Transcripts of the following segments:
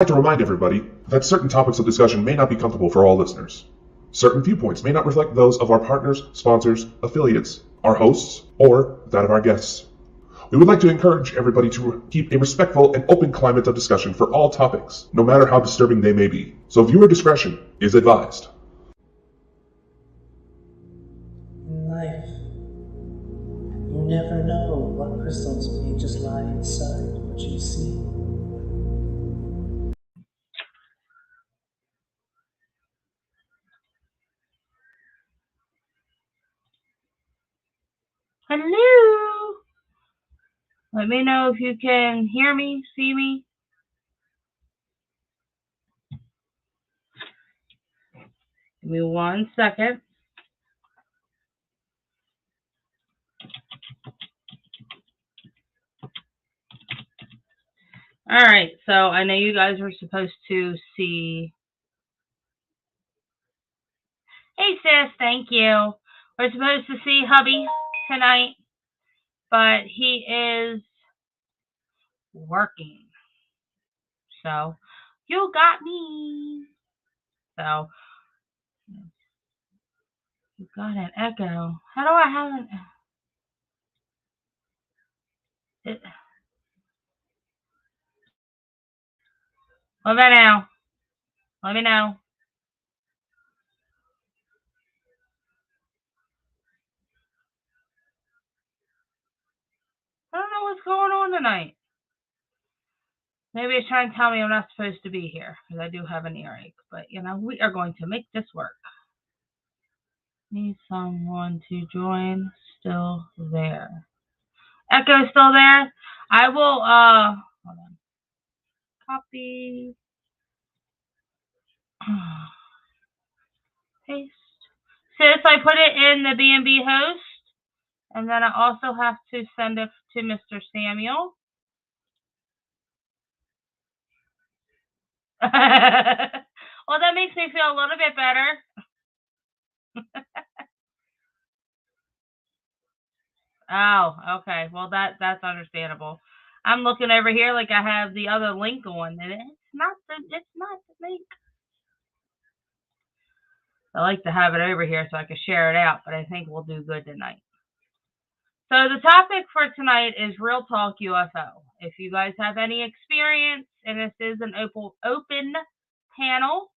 I'd like to remind everybody that certain topics of discussion may not be comfortable for all listeners. Certain viewpoints may not reflect those of our partners, sponsors, affiliates, our hosts, or that of our guests. We would like to encourage everybody to keep a respectful and open climate of discussion for all topics, no matter how disturbing they may be. So viewer discretion is advised. In life, you never know what crystals may just lie inside what you see. Hello. Let me know if you can hear me, see me. Give me 1 second. All right, so I know you guys were supposed to see. Hey sis, thank you. We're supposed to see hubby tonight, but he is working. So you got me. So you got an echo. How do I have an? What about now? Let me know. I don't know what's going on tonight. Maybe it's trying to tell me I'm not supposed to be here because I do have an earache. But, we are going to make this work. Need someone to join. Still there. Echo still there? I will, hold on. Copy. Paste. Sis, I put it in the B&B host. And then I also have to send it to Mr. Samuel. Well, that makes me feel a little bit better. Oh, okay. Well, that's understandable. I'm looking over here like I have the other link on, and it's not the link. I like to have it over here so I can share it out, but I think we'll do good tonight. So the topic for tonight is Real Talk UFO. If you guys have any experience, and this is an open panel,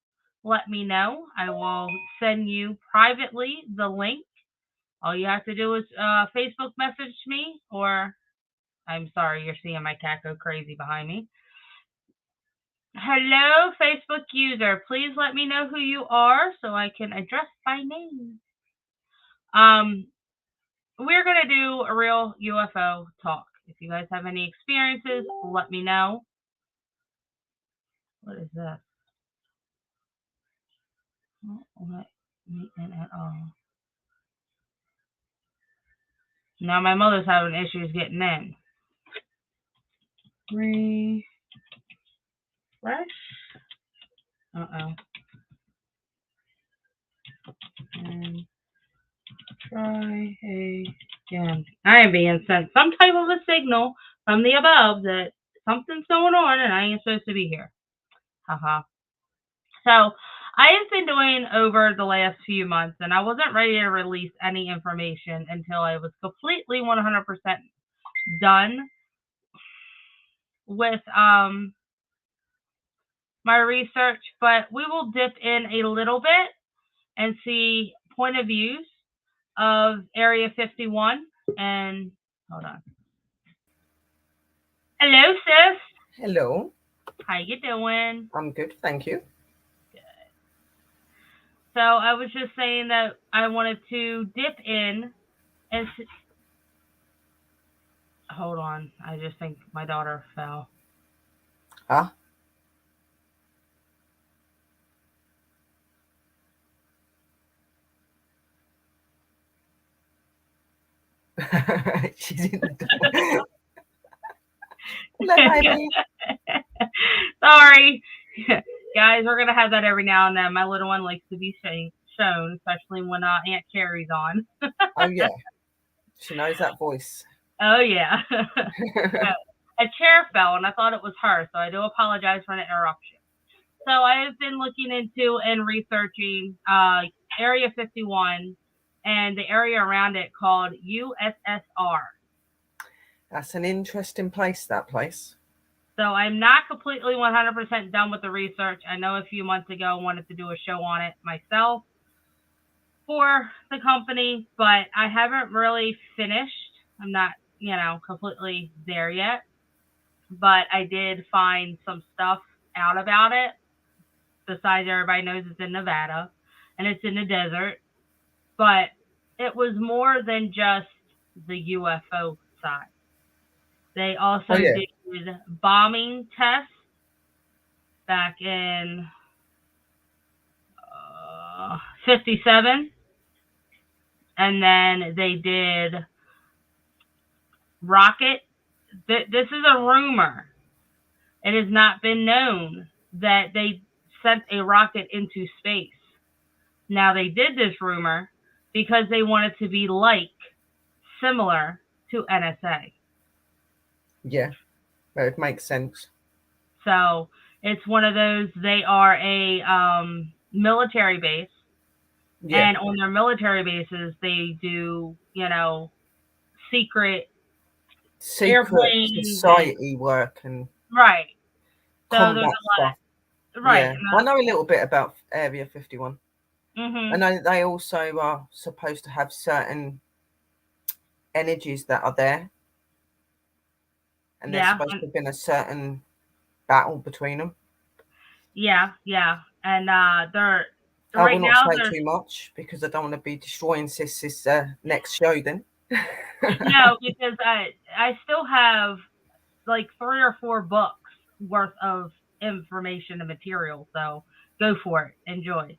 let me know. I will send you privately the link. All you have to do is Facebook message me, or I'm sorry, you're seeing my cat go crazy behind me. Hello, Facebook user. Please let me know who you are so I can address by name. We're going to do a real UFO talk. If you guys have any experiences, let me know. What is this? Don't let me in at all. Now my mother's having issues getting in. Refresh. Uh-oh. And try again. I am being sent some type of a signal from the above that something's going on and I ain't supposed to be here. Haha. So I have been doing over the last few months, and I wasn't ready to release any information until I was completely 100% done with my research, but we will dip in a little bit and see point of views of Area 51. And hold on. Hello, sis. Hello. How you doing? I'm good, thank you. Good. So I was just saying that I wanted to dip in and hold on. I just think my daughter fell. Huh? She's in the door. Sorry. Guys, we're going to have that every now and then. My little one likes to be shown, especially when Aunt Carrie's on. Oh, yeah. She knows that voice. Oh, yeah. a chair fell, and I thought it was her, so I do apologize for an interruption. So I have been looking into and researching Area 51 and the area around it called USSR. That's an interesting place, that place. So I'm not completely 100% done with the research. I know a few months ago I wanted to do a show on it myself for the company, but I haven't really finished. I'm not, completely there yet. But I did find some stuff out about it. Besides, everybody knows it's in Nevada and it's in the desert. But it was more than just the UFO side. They also did bombing tests back in 57. And then they did rocket. This is a rumor. It has not been known that they sent a rocket into space. Now, they did this rumor because they wanted to be similar to NSA. Yeah, but it makes sense. So it's one of those, they are a military base. Yeah. And on their military bases, they do, secret airplanes, society work and right. So combat there's a lot. Stuff. Right. Yeah. I know a little bit about Area 51. Mm-hmm. I know they also are supposed to have certain energies that are there. And there's supposed to have been a certain battle between them. Yeah. And they're I will not say too much because I don't want to be destroying Sis's next show then. No, because I still have like 3 or 4 books worth of information and material, so go for it, enjoy.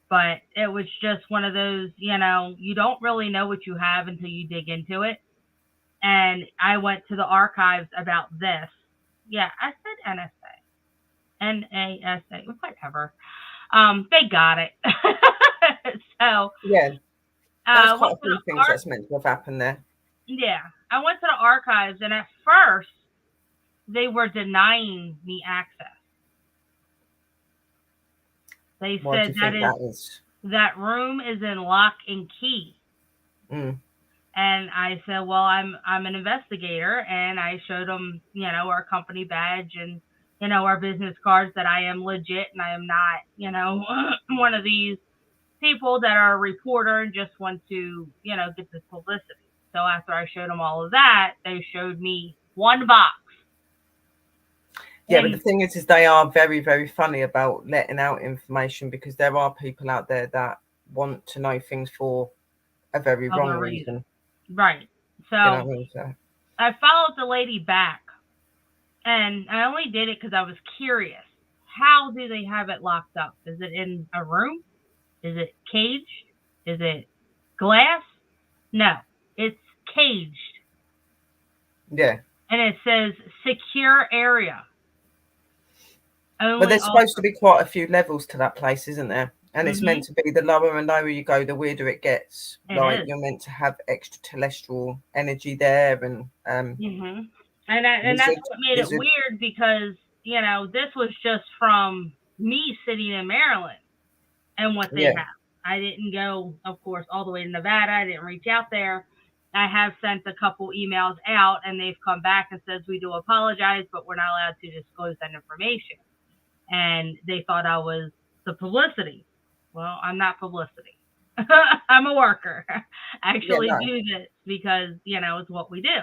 But it was just one of those, you don't really know what you have until you dig into it. And I went to the archives about this. Yeah, I said NSA. NASA, whatever. They got it. So yeah, there's quite a few things that's meant to have happened there. Yeah, I went to the archives, and at first they were denying me access. They said that room is in lock and key. Mm. And I said, well, I'm an investigator, and I showed them, our company badge and, our business cards that I am legit and I am not, one of these people that are a reporter and just want to, get this publicity. So after I showed them all of that, they showed me one box. Yeah, but the thing is they are very, very funny about letting out information because there are people out there that want to know things for a very wrong reason. Right. So, I followed the lady back, and I only did it because I was curious. How do they have it locked up? Is it in a room? Is it caged? Is it glass? No, it's caged. Yeah. And it says secure area. But there's supposed to be quite a few levels to that place, isn't there? And it's meant to be the lower and lower you go, the weirder it gets. You're meant to have extraterrestrial energy there, and and that's what made it weird because this was just from me sitting in Maryland and what they have. I didn't go, of course, all the way to Nevada. I didn't reach out there. I have sent a couple emails out, and they've come back and says we do apologize, but we're not allowed to disclose that information. And they thought I was the publicity. Well, I'm not publicity. I'm a worker. I actually do this because, it's what we do.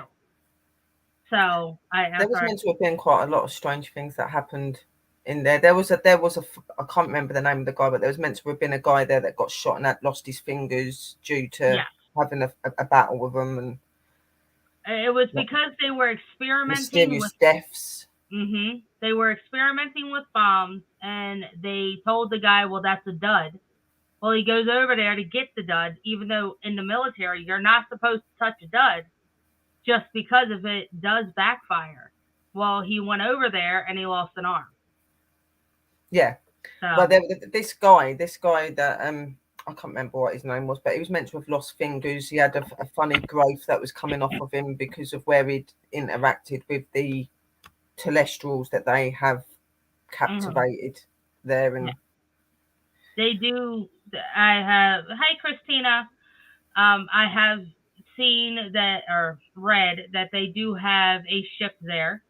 So there was meant to have been quite a lot of strange things that happened in there. There was a I can't remember the name of the guy, but there was meant to have been a guy there that got shot and that lost his fingers due to having a battle with them. And it was because they were experimenting mysterious deaths. Mm-hmm. They were experimenting with bombs, and they told the guy, well, that's a dud. Well, he goes over there to get the dud, even though in the military, you're not supposed to touch a dud just because if it does backfire. Well, he went over there, and he lost an arm. Yeah. So. Well, this guy that, I can't remember what his name was, but he was meant to have lost fingers. He had a funny growth that was coming off of him because of where he'd interacted with the terrestrials that they have captivated there. And they do. Hi, Christina. I have seen that or read that they do have a ship there.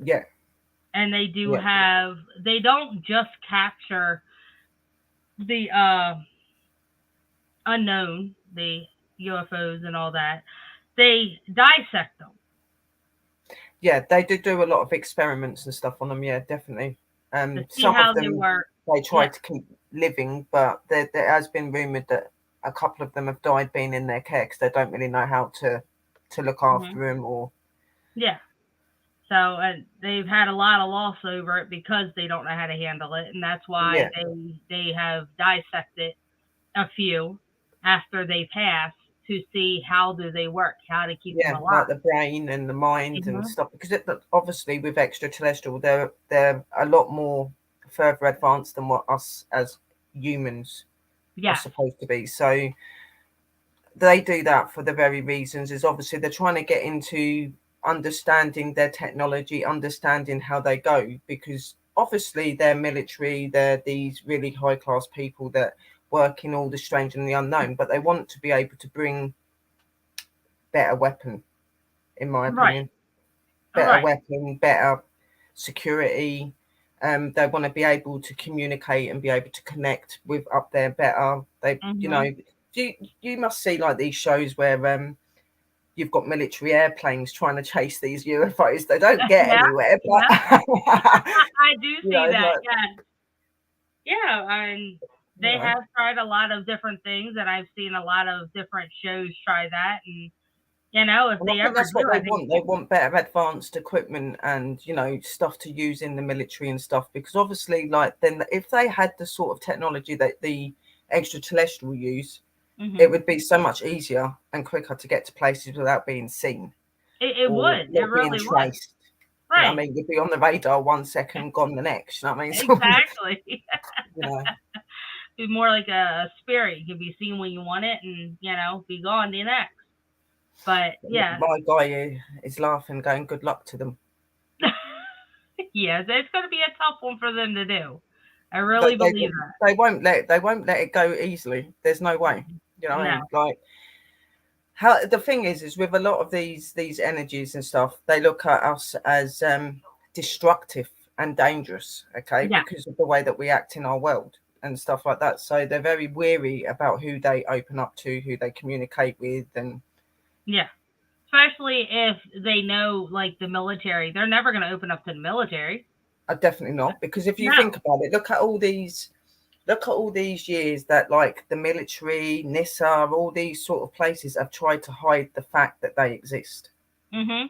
Yeah. And they do have, they don't just capture the unknown, the UFOs and all that. They dissect them. Yeah, they do a lot of experiments and stuff on them. Yeah, definitely. To see Some how of them they work. they try to keep living, but there has been rumored that a couple of them have died being in their care because they don't really know how to look after them. Or so they've had a lot of loss over it because they don't know how to handle it, and that's why they have dissected a few after they pass to see how do they work, how to keep them alive. Like the brain and the mind and stuff. Because obviously with extraterrestrial, they're a lot more further advanced than what us as humans are supposed to be. So they do that for the very reasons is obviously they're trying to get into understanding their technology, understanding how they go, because obviously they're military, they're these really high class people that work in all the strange and the unknown, but they want to be able to bring better weapon, in my opinion. Better weapon, better security. They want to be able to communicate and be able to connect with up there better. They, you know, you must see like these shows where you've got military airplanes trying to chase these UFOs. They don't get anywhere. But I do see that. Like, and they have tried a lot of different things, and I've seen a lot of different shows try that. And you know, if they ever that's do, what they want. They want better advanced equipment and, you know, stuff to use in the military and stuff. Because obviously, like, then if they had the sort of technology that the extraterrestrial use, it would be so much easier and quicker to get to places without being seen. It would. It really would. Right. You know I mean, you'd be on the radar 1 second, gone the next. You know what I mean? Exactly. You know. Be more like a spirit. You can be seen when you want it and, you know, be gone the next. But yeah, my guy is laughing, going, "Good luck to them." Yes, it's going to be a tough one for them to do. I really believe that they won't let it go easily. There's no way. You know, what I mean? Like how the thing is with a lot of these energies and stuff, they look at us as destructive and dangerous. Okay, because of the way that we act in our world and stuff like that. So they're very wary about who they open up to, who they communicate with, and especially if they know, like the military, they're never going to open up to the military. Definitely not, because if you think about it, look at all these years that like the military, NISA, all these sort of places have tried to hide the fact that they exist. Mm-hmm.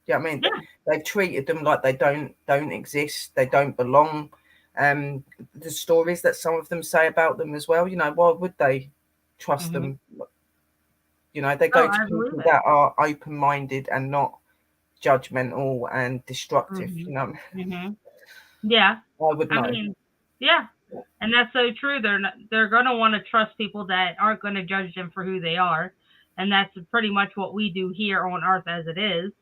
Yeah, I mean, they've treated them like they don't exist, they don't belong. The stories that some of them say about them as well, you know, why would they trust them? You know, they go to people that are open-minded and not judgmental and destructive. You know, yeah, I would know. I mean, and that's so true. They're going to want to trust people that aren't going to judge them for who they are, and that's pretty much what we do here on Earth as it is.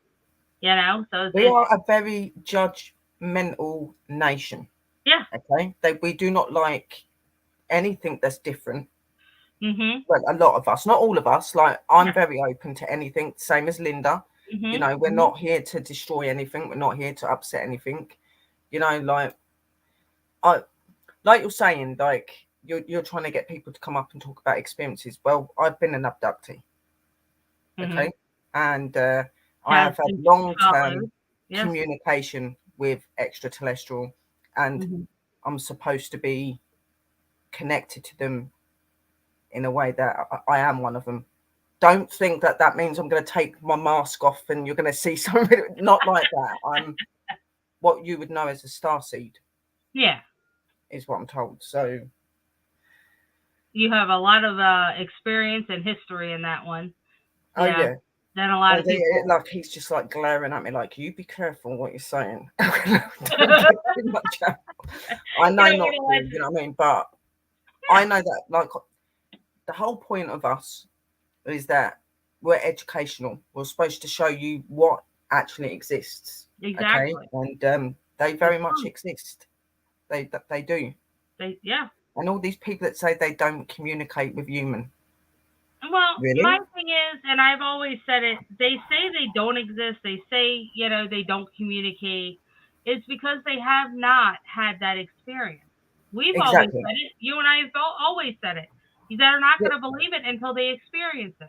You know, so we are a very judgmental nation. Yeah. Okay. We do not like anything that's different. Mm-hmm. Well, a lot of us, not all of us. Like I'm very open to anything. Same as Linda. You know, we're not here to destroy anything. We're not here to upset anything. You know, like you're saying, like you're trying to get people to come up and talk about experiences. Well, I've been an abductee. Okay, and I have had long-term communication with extraterrestrial, and I'm supposed to be connected to them in a way that I am one of them. Don't think that means I'm going to take my mask off and you're going to see something. Not like that. I'm what you would know as a starseed. Yeah, is what I'm told. So you have a lot of experience and history in that one. Oh yeah. Then a lot of people, like he's just like glaring at me, like you be careful what you're saying. I know not to, you know what I mean, but I know that like the whole point of us is that we're educational. We're supposed to show you what actually exists. Exactly. Okay, and they very much exist. They do. Yeah. And all these people that say they don't communicate with human. Well, Really? my thing is, and I've always said it, they say they don't exist. They say, they don't communicate. It's because they have not had that experience. We've always Exactly. said it. You and I have always said it. They're not Yeah. going to believe it until they experience it.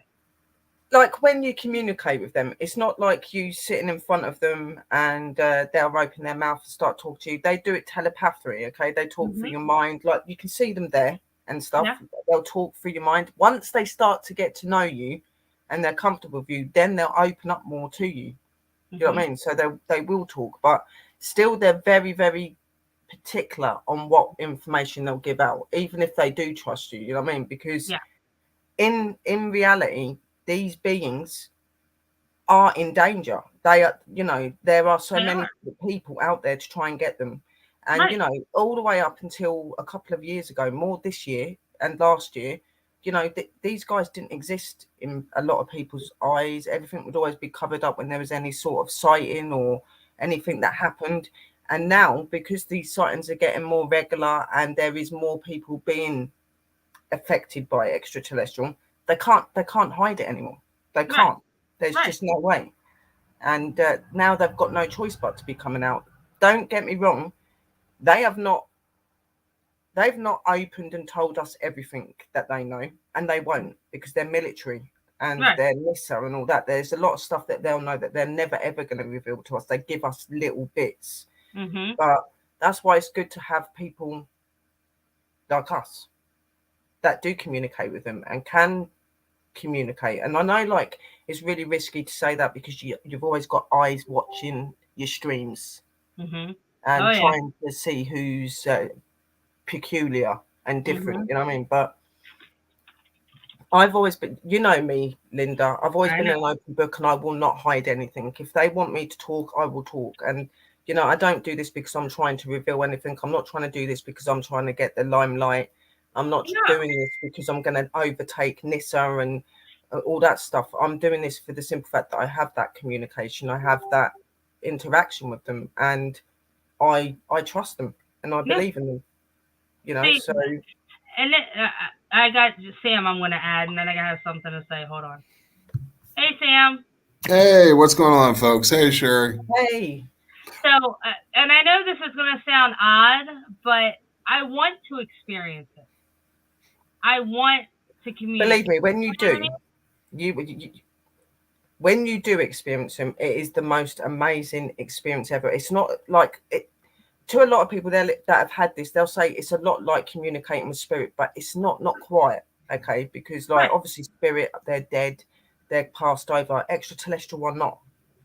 Like when you communicate with them, it's not like you sitting in front of them and they'll open their mouth and start talking to you. They do it telepathically, okay? They talk through your mind. Like you can see them there and stuff. Yeah. They'll talk through your mind. Once they start to get to know you and they're comfortable with you, then they'll open up more to you. You know what I mean? So they will talk, but still they're very, very particular on what information they'll give out, even if they do trust you. You know what I mean? Because in reality, these beings are in danger. They are, there are so many people out there to try and get them. And, all the way up until a couple of years ago, more this year and last year, these guys didn't exist in a lot of people's eyes. Everything would always be covered up when there was any sort of sighting or anything that happened. And now, because these sightings are getting more regular and there is more people being affected by extraterrestrial, they can't hide it anymore. They can't. There's just no way. And now they've got no choice but to be coming out. Don't get me wrong. They've not opened and told us everything that they know, and they won't, because they're military and they're NISA and all that. There's a lot of stuff that they'll know that they're never ever going to reveal to us. They give us little bits. But that's why it's good to have people like us that do communicate with them and can communicate. And I know, like, it's really risky to say that because you've always got eyes watching your streams and trying to see who's peculiar and different, you know what I mean? But I've always been, me, Linda, I've always been an open book, and I will not hide anything. If they want me to talk, I will talk. And I don't do this because I'm trying to reveal anything. I'm not trying to do this because I'm trying to get the limelight. I'm not doing this because I'm going to overtake NISA and all that stuff. I'm doing this for the simple fact that I have that communication. I have that interaction with them, and I trust them, and I believe in them. So. And I got Sam I'm going to add, and then I have something to say. Hold on. Hey, Sam. Hey, what's going on, folks? Hey, Sherry. Hey. So, and I know this is going to sound odd, but I want to experience it. I want to communicate. Believe me, when you do, when you do experience them, it is the most amazing experience ever. It's not like it. To a lot of people that have had this, they'll say it's a lot like communicating with spirit, but it's not quite, okay? Because obviously spirit, they're dead, they're passed over. Extraterrestrial or not,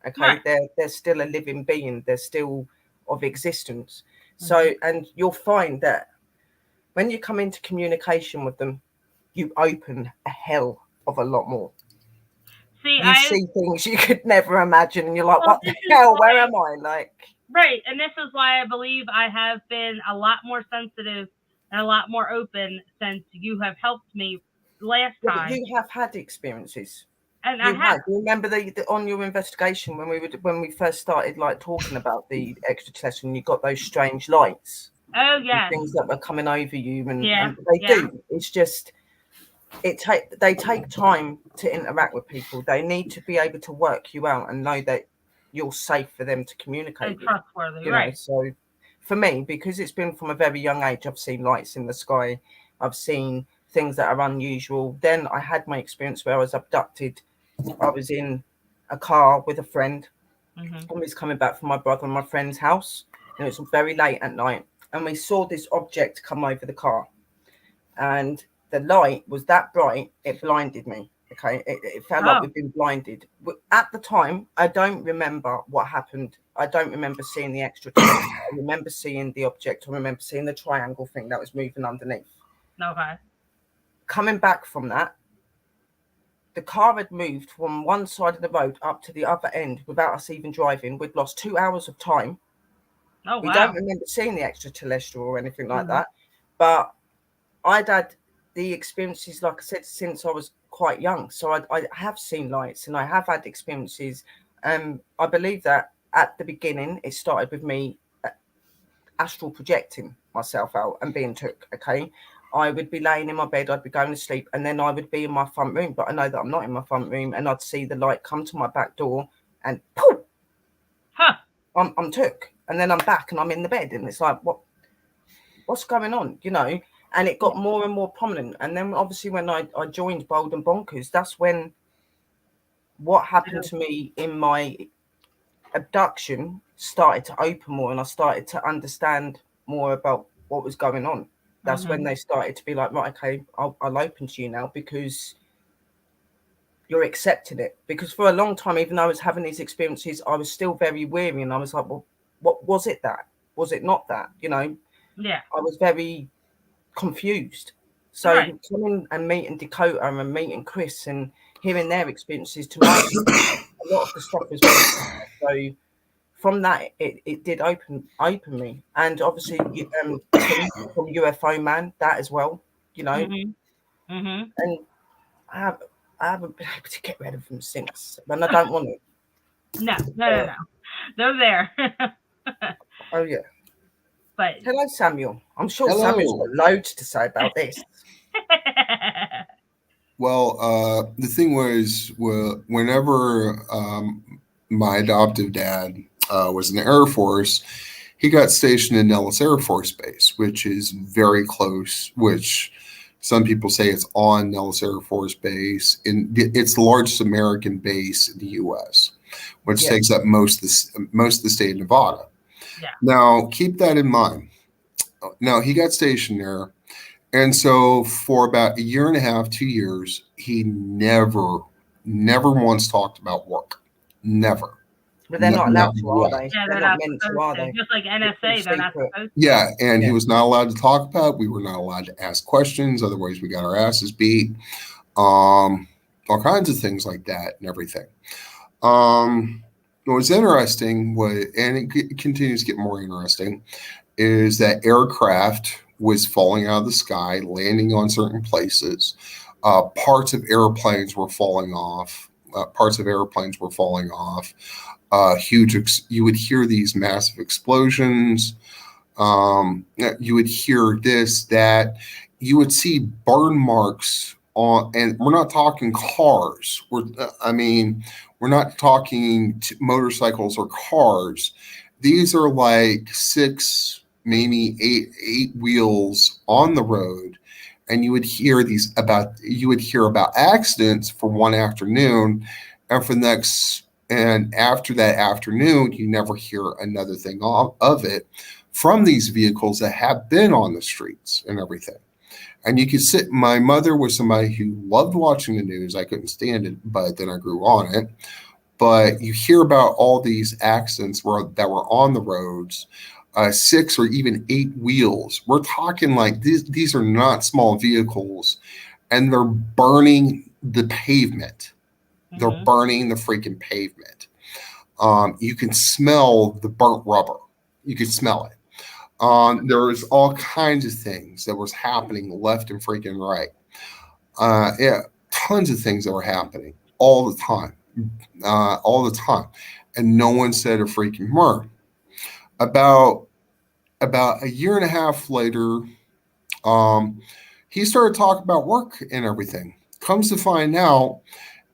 okay? They're still a living being, they're still of existence. So, and you'll find that when you come into communication with them, you open a hell of a lot more. You see things you could never imagine, and you're like, what the hell? Where am I? Like. Right, and this is why I believe I have been a lot more sensitive and a lot more open since you have helped me last time. You have had experiences, and you have. You remember the on your investigation when we first started like talking about the extraterrestrial, and you got those strange lights. Oh yeah, things that were coming over you, and they do. It's just they take time to interact with people. They need to be able to work you out and know that you're safe for them to communicate and trustworthy, right? So for me, because it's been from a very young age, I've seen lights in the sky, I've seen things that are unusual. Then I had my experience where I was abducted. I was in a car with a friend, and we was coming back from my brother and my friend's house, and it was very late at night, and we saw this object come over the car, and the light was that bright it blinded me. Okay, it felt like we've been blinded. At the time, I don't remember what happened. I don't remember seeing the extraterrestrial. I remember seeing the object. I remember seeing the triangle thing that was moving underneath. Okay. Coming back from that, the car had moved from one side of the road up to the other end without us even driving. We'd lost 2 hours of time. Oh, wow. We don't remember seeing the extraterrestrial or anything like that. But I'd had the experiences, like I said, since I was quite young. So I have seen lights, and I have had experiences I believe that at the beginning, it started with me astral projecting myself out and being took. Okay, I would be laying in my bed, I'd be going to sleep, and then I would be in my front room, but I know that I'm not in my front room, and I'd see the light come to my back door, and poof, I'm took, and then I'm back and I'm in the bed, and it's like, what's going on, you know? And it got more and more prominent, and then obviously when I joined Bold and Bonkers, that's when what happened to me in my abduction started to open more, and I started to understand more about what was going on. That's when they started to be like, right, okay, I'll open to you now, because you're accepting it. Because for a long time, even though I was having these experiences, I was still very weary, and I was like, well, what was it that? Was it not that? You know? Yeah. I was very confused. So coming and meeting Dakota and meeting Chris and hearing their experiences, to my a lot of the stuff was very so from that it did open me. And obviously Tim from UFO Man, that as well, you know. And I haven't been able to get rid of them since, and I don't want to. No. They're there. Oh yeah. But hello, Samuel. I'm sure Hello. Samuel's got loads to say about this. Well, the thing was, whenever my adoptive dad was in the Air Force, he got stationed in Nellis Air Force Base, which is very close, which some people say it's on Nellis Air Force Base. It's the largest American base in the U.S., which takes up most of the state of Nevada. Yeah. Now, keep that in mind. Now, he got stationed there. And so for about a year and a half, 2 years, he never once talked about work. Never. But they're not allowed to, are they? Yeah, they're not meant to, are they? Just like NSA, they're not supposed to. Yeah, and he was not allowed to talk about it. We were not allowed to ask questions. Otherwise, we got our asses beat. All kinds of things like that and everything. What was interesting was, and it continues to get more interesting, is that aircraft was falling out of the sky, landing on certain places. Parts of airplanes were falling off. You would hear these massive explosions. You would hear this, that. You would see burn marks on, and we're not talking cars. We're not talking motorcycles or cars. These are like 6, maybe 8 wheels on the road, and you would hear about accidents for one afternoon, and after that afternoon, you never hear another thing of it from these vehicles that have been on the streets and everything. And you could sit. My mother was somebody who loved watching the news. I couldn't stand it, but then I grew on it. But you hear about all these accidents that were on the roads, 6 or even 8 wheels. We're talking like these are not small vehicles, and they're burning the pavement. They're burning the freaking pavement. You can smell the burnt rubber. You can smell it. There was all kinds of things that was happening left and freaking right. Tons of things that were happening all the time. And no one said a freaking word. About a year and a half later, he started talking about work and everything. Comes to find out,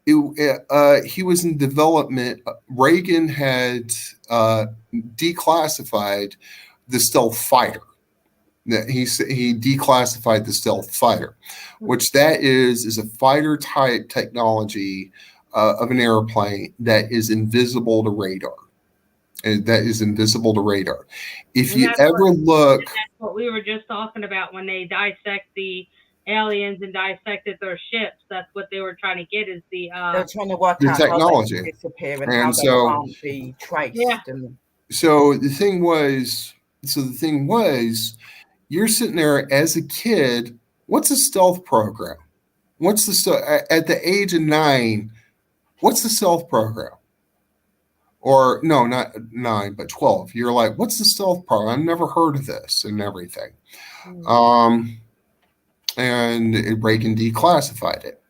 he was in development. Reagan had declassified the stealth fighter. He declassified the stealth fighter, which that is a fighter type technology of an airplane that is invisible to radar. If you ever look, that's what we were just talking about when they dissect the aliens and dissected their ships. That's what they were trying to get, is they're trying to work the out technology. how they disappear and how they can't be traced. Yeah. So the thing was, you're sitting there as a kid. What's a stealth program? At the age of 9? What's the stealth program? Or no, not 9, but 12. You're like, what's the stealth program? I've never heard of this and everything. And Reagan declassified it.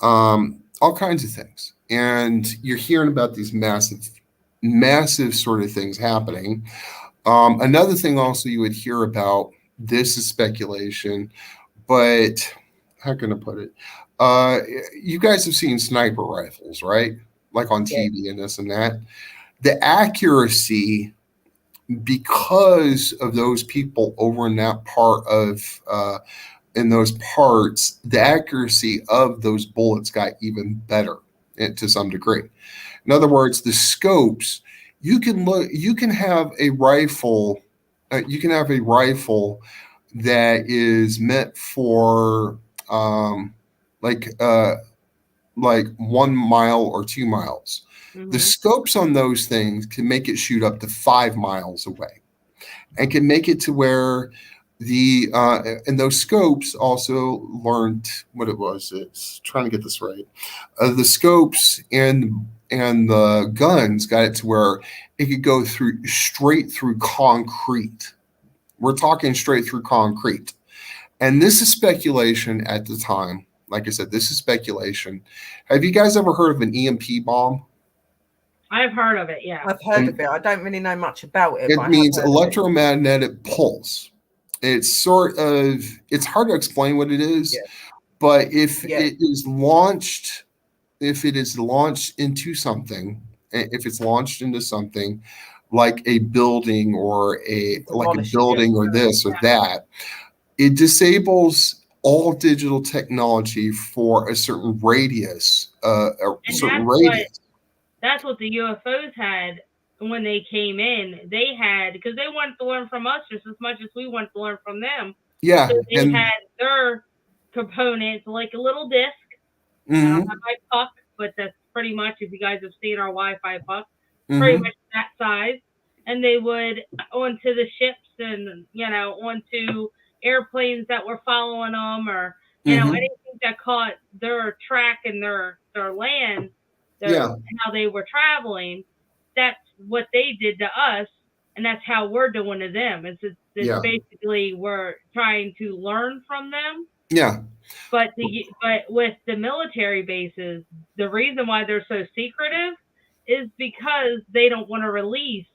All kinds of things. and you're hearing about these massive sort of things happening. Another thing also you would hear about, this is speculation, but how can I put it? You guys have seen sniper rifles, right? Like on TV and this and that. The accuracy, because of those people over in that part of in those parts, the accuracy of those bullets got even better to some degree. In other words, the scopes, you can have a rifle, that is meant for like 1 mile or 2 miles. The scopes on those things can make it shoot up to 5 miles away, and can make it to where and those scopes also learned what it was. It's trying to get this right. The scopes and the guns got it to where it could go straight through concrete. We're talking straight through concrete. And this is speculation at the time. Like I said, this is speculation. Have you guys ever heard of an EMP bomb? I've heard of it, yeah. I've heard of it. I don't really know much about it. It means electromagnetic pulse. It's hard to explain what it is, but if it is launched into something, like a building or this or that, it disables all digital technology for a certain radius. That's what the UFOs had when they came in. They had, because they wanted to learn from us just as much as we wanted to learn from them. Yeah. So they had their components, like a little disc. I don't have my puck, but that's pretty much, if you guys have seen our Wi-Fi puck, pretty much that size. And they would onto the ships and, onto airplanes that were following them, or, anything that caught their track and their land, how they were traveling. That's what they did to us, and that's how we're doing to them. It's basically we're trying to learn from them. Yeah. But with the military bases, the reason why they're so secretive is because they don't want to release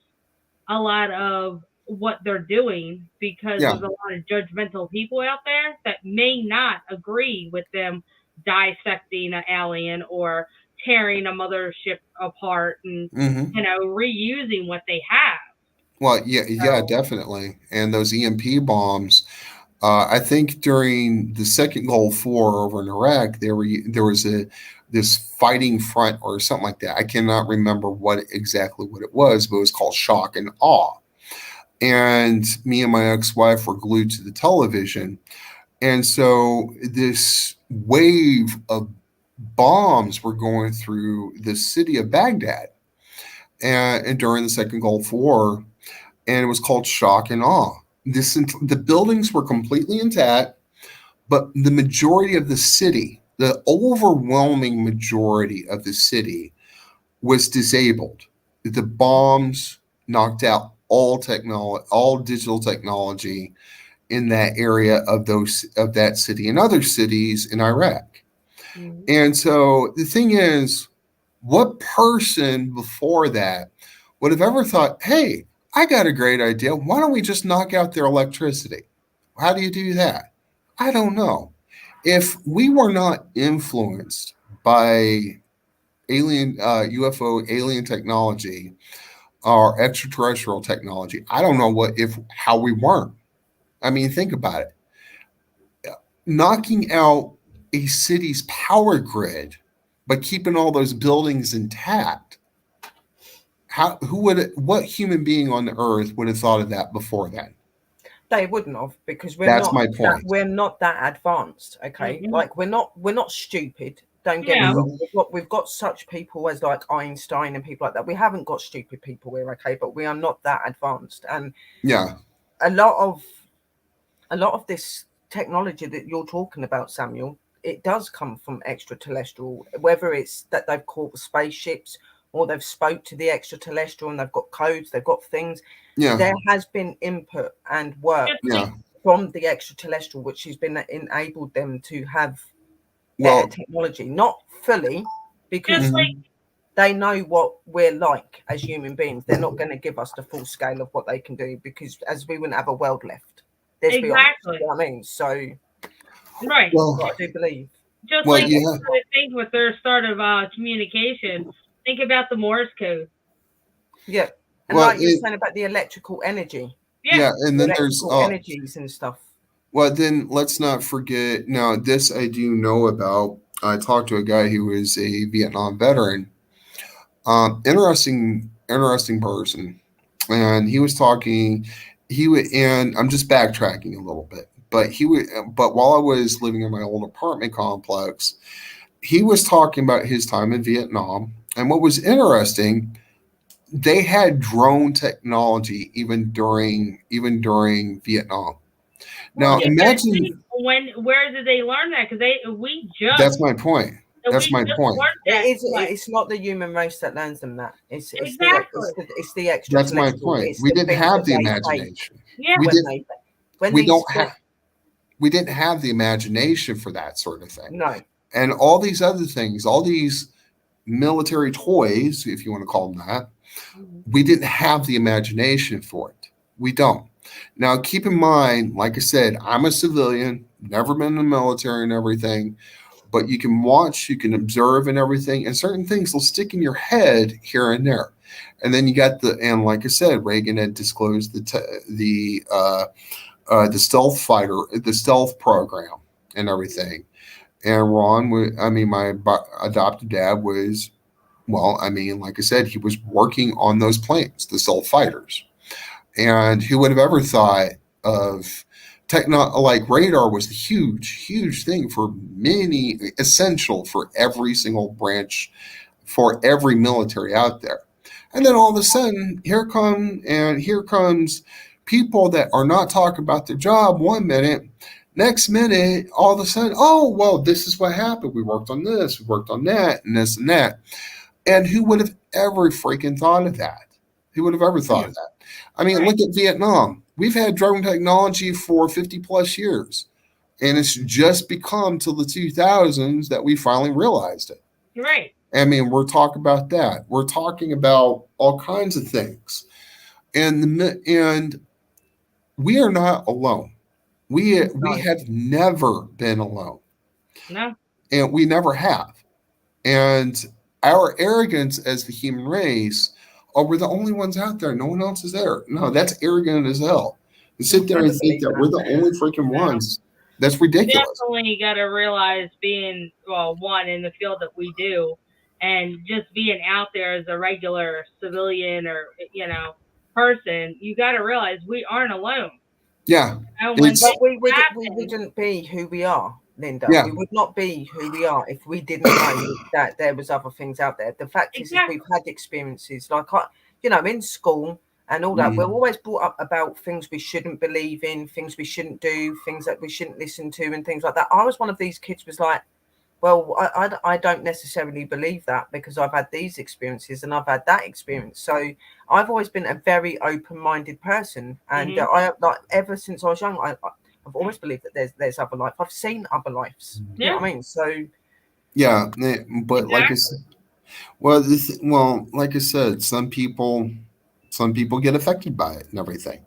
a lot of what they're doing, because there's a lot of judgmental people out there that may not agree with them dissecting an alien or tearing a mothership apart and reusing what they have. Well, definitely. And those EMP bombs, I think during the second Gulf War over in Iraq, there was this fighting front or something like that. I cannot remember exactly what it was, but it was called Shock and Awe. And me and my ex-wife were glued to the television. And so this wave of bombs were going through the city of Baghdad and during the second Gulf War, and it was called Shock and Awe. The buildings were completely intact, but the majority of the city, the overwhelming majority of the city, was disabled. The bombs knocked out all digital technology in that area of that city and other cities in Iraq. And so the thing is, what person before that would have ever thought, hey, I got a great idea. Why don't we just knock out their electricity? How do you do that? I don't know. If we were not influenced by UFO alien technology or extraterrestrial technology, I don't know how we weren't. I mean, think about it. Knocking out a city's power grid, but keeping all those buildings intact. What human being on the earth would have thought of that before then? They wouldn't have, because my point. We're not that advanced. Okay. Like we're not stupid. Don't get me wrong. We've got such people as like Einstein and people like that. We haven't got stupid people here. Okay. But we are not that advanced. And a lot of this technology that you're talking about, Samuel, it does come from extraterrestrial, whether it's that they've caught spaceships or they've spoke to the extraterrestrial and they've got codes, they've got things. There has been input and work from the extraterrestrial, which has been enabled them to have better technology. Not fully, because they know what we're like as human beings. They're not going to give us the full scale of what they can do, because as we wouldn't have a world left. Let's be honest. You know what I mean? So, right. Well, I do believe. Just well, like yeah. I think with their start of communication, think about the Morse code. Yeah. And like you're saying about the electrical energy. Yeah, and then there's energies and stuff. Well, then let's not forget. Now, this I do know about. I talked to a guy who was a Vietnam veteran. Interesting person, and he was talking. And I'm just backtracking a little bit, but But while I was living in my old apartment complex, he was talking about his time in Vietnam, and what was interesting, they had drone technology even during Vietnam. Now imagine where did they learn that? Because that's my point. That's my point. It's not the human race that learns them that. It's the extra. That's my point. We didn't have the imagination. Yeah. We didn't have the imagination for that sort of thing. No. And all these other things, all these military toys, if you want to call them that, we didn't have the imagination for it. We don't. Now, keep in mind, like I said, I'm a civilian, never been in the military and everything, but you can watch, you can observe and everything, and certain things will stick in your head here and there. And then you got and like I said, Reagan had disclosed the stealth fighter, the stealth program and everything. And Ron, my adopted dad was, like I said, he was working on those planes, the stealth fighters. And who would have ever thought of like radar was a huge thing for essential for every single branch, for every military out there. And then all of a sudden, here comes people that are not talking about their job 1 minute. Next minute, all of a sudden, oh, well, this is what happened. We worked on this, we worked on that, and this and that. And who would have ever freaking thought of that? Who would have ever thought of that? I mean, look at Vietnam. We've had drone technology for 50 plus years. And it's just become till the 2000s that we finally realized it. Right. I mean, we're talking about that. We're talking about all kinds of things. And we are not alone. We have never been alone. No. And we never have. And our arrogance as the human race, we're the only ones out there. No one else is there. No, that's arrogant as hell. To sit there and think that we're the only freaking ones. That's ridiculous. Definitely got to realize being, one, in the field that we do, and just being out there as a regular civilian or, person, you got to realize we aren't alone. Yeah. But we wouldn't be who we are, Linda. Yeah. We would not be who we are if we didn't know that there was other things out there. The fact is we've had experiences like, in school and all that. We're always brought up about things we shouldn't believe in, things we shouldn't do, things that we shouldn't listen to, and things like that. I was one of these kids was like, well, I don't necessarily believe that because I've had these experiences and I've had that experience. So I've always been a very open-minded person, and ever since I was young, I've always believed that there's other life. I've seen other lives. Yeah. You know what I mean? So yeah, but like I said, like I said, some people get affected by it and everything.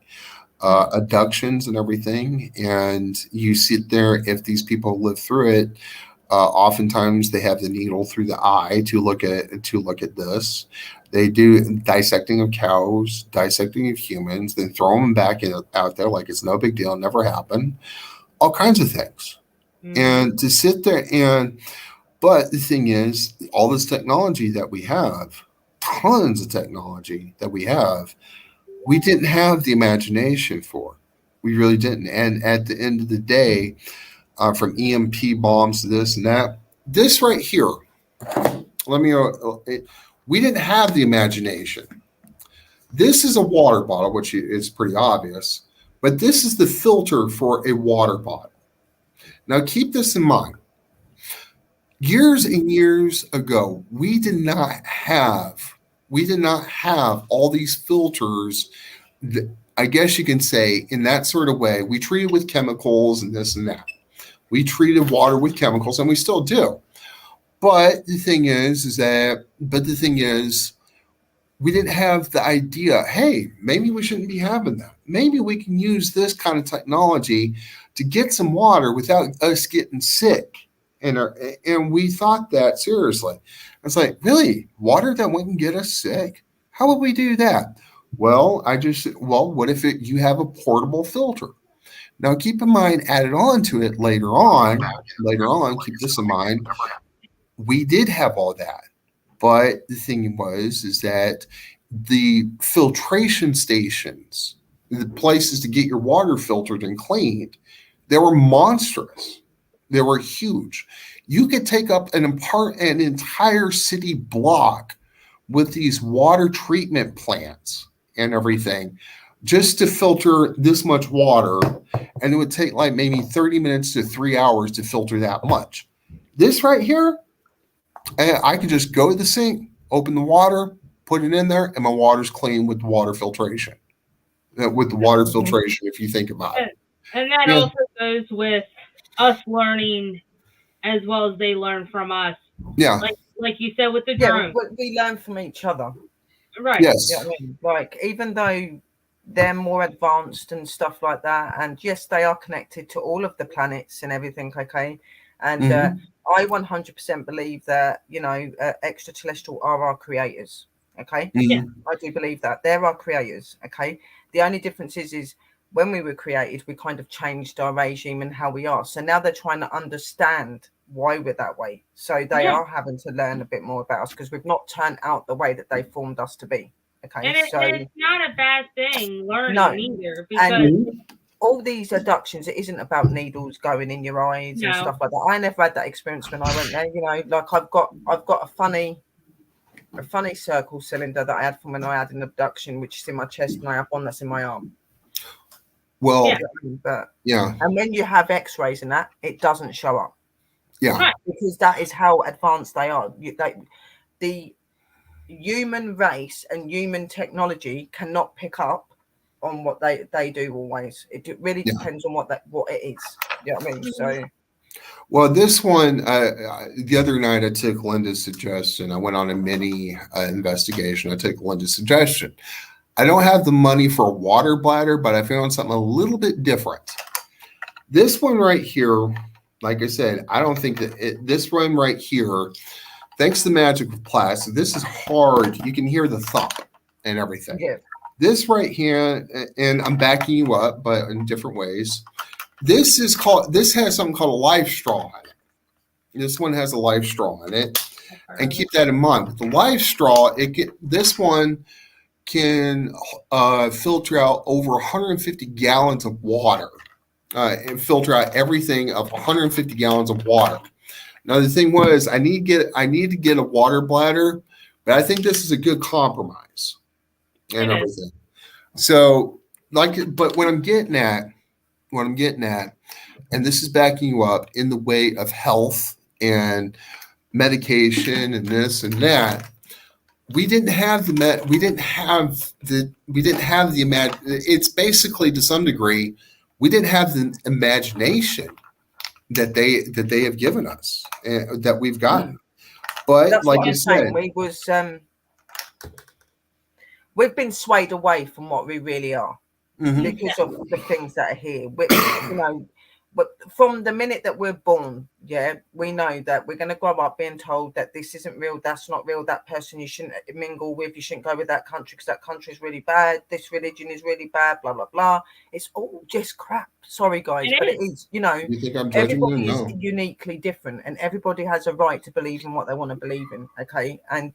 Abductions and everything, and you sit there. If these people live through it, oftentimes they have the needle through the eye to look at this. They do dissecting of cows, dissecting of humans, then throw them back out there like it's no big deal, never happened. All kinds of things, and to sit there but the thing is, all this technology that we have, tons of technology that we have, we didn't have the imagination for. We really didn't. And at the end of the day, from EMP bombs to this and that, this right here, we didn't have the imagination. This is a water bottle, which is pretty obvious, but this is the filter for a water bottle. Now keep this in mind. Years and years ago, we did not have all these filters, I guess you can say, in that sort of way. We treated with chemicals and this and that. We treated water with chemicals, and we still do. But the thing is we didn't have the idea, hey, maybe we shouldn't be having that. Maybe we can use this kind of technology to get some water without us getting sick. And we thought that seriously. It's like, really? Water that wouldn't get us sick? How would we do that? Well, what if you have a portable filter? Now, keep in mind, added on to it later on, keep this in mind, we did have all that. But the thing is that the filtration stations, the places to get your water filtered and cleaned, they were monstrous. They were huge. You could take up an entire city block with these water treatment plants and everything just to filter this much water. And it would take like maybe 30 minutes to 3 hours to filter that much. This right here, I could just go to the sink, open the water, put it in there, and my water's clean with water filtration. If you think about it. And that also goes with us learning as well as they learn from us. Yeah. Like you said with the drone. Yeah, we learn from each other. Right. Yes. You know what I mean? Like, even though they're more advanced and stuff like that, and yes, they are connected to all of the planets and everything, okay? And I 100% believe that, extraterrestrial are our creators, okay? Yeah. I do believe that. They're our creators, okay? The only difference is when we were created, we kind of changed our regime and how we are. So now they're trying to understand why we're that way. So they are having to learn a bit more about us because we've not turned out the way that they formed us to be, okay? And it's not a bad thing learning either. Because and all these abductions, it isn't about needles going in your eyes and stuff like that. I never had that experience when I went there. Like I've got a funny circle cylinder that I had from when I had an abduction, which is in my chest, and I have one that's in my arm. Well, and when you have X-rays and that, it doesn't show up. Yeah, because that is how advanced they are. The human race and human technology cannot pick up on what they do always. It really depends on what it is. You know what I mean? So, well, this one, the other night I took Linda's suggestion. I went on a mini investigation. I took Linda's suggestion. I don't have the money for a water bladder, but I found something a little bit different. This one right here, like I said, I don't think that this one right here, thanks to the magic of plastic, this is hard. You can hear the thump and everything. Yeah. This right here, and I'm backing you up, but in different ways. This has something called a life straw in it. This one has a life straw in it. And keep that in mind. With the life straw, this one can filter out over 150 gallons of water. And filter out everything of 150 gallons of water. Now the thing was, I need to get a water bladder, but I think this is a good compromise and everything. So, but what I'm getting at, and this is backing you up in the way of health and medication and this and that. We didn't have it's basically, to some degree, we didn't have the imagination that they have given us, that we've gotten. But that's like you said, we've been swayed away from what we really are because of the things that are here. But from the minute that we're born, we know that we're going to grow up being told that this isn't real, that's not real, that person you shouldn't mingle with, you shouldn't go with that country because that country is really bad, this religion is really bad, blah, blah, blah. It's all just crap. Sorry, guys, but it is. You think I'm everybody is uniquely different and everybody has a right to believe in what they want to believe in, okay? And,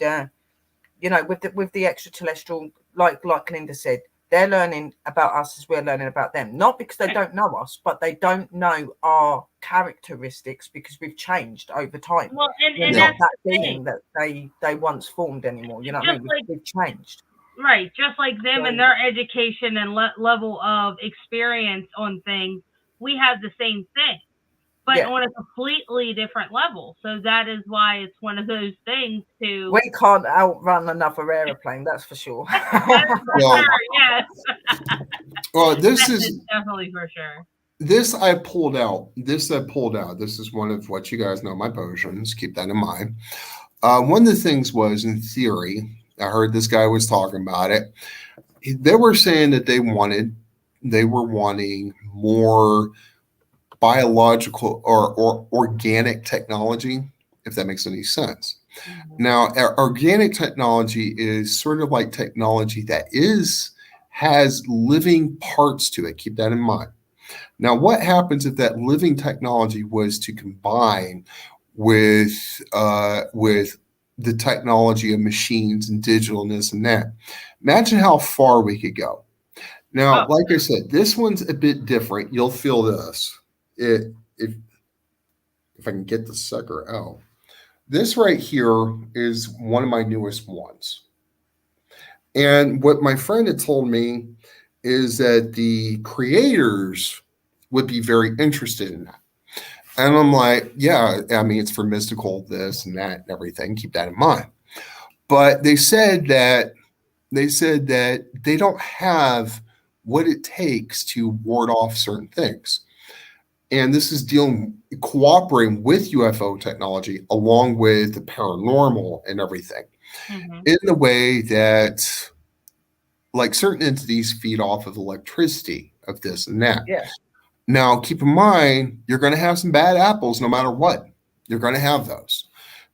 with the extraterrestrial, like Linda said, they're learning about us as we're learning about them. Not because they don't know us, but they don't know our characteristics because we've changed over time. Well, and not that being that they once formed anymore. You know what I mean? We've changed. Right. Just like them and their education and level of experience on things, we have the same thing, but on a completely different level. So that is why it's one of those things to... We can't outrun another aeroplane, that's for sure. That's for sure, yes. Well, this is definitely for sure. This I pulled out. This is one of what you guys know my potions. Keep that in mind. One of the things was, in theory, I heard this guy was talking about it. They were saying that they were wanting more biological or organic technology, if that makes any sense. Mm-hmm. Now, organic technology is sort of like technology that has living parts to it. Keep that in mind. Now, what happens if that living technology was to combine with the technology of machines and digitalness and that? Imagine how far we could go. Now, like I said, this one's a bit different. You'll feel this if I can get the sucker out. This right here is one of my newest ones. And what my friend had told me is that the creators would be very interested in that. And I'm like, yeah, I mean, it's for mystical this and that and everything. Keep that in mind. But they said that they don't have what it takes to ward off certain things. And this is cooperating with UFO technology along with the paranormal and everything in the way that, like, certain entities feed off of electricity of this and that. Yes. Now, keep in mind, you're going to have some bad apples no matter what. You're going to have those.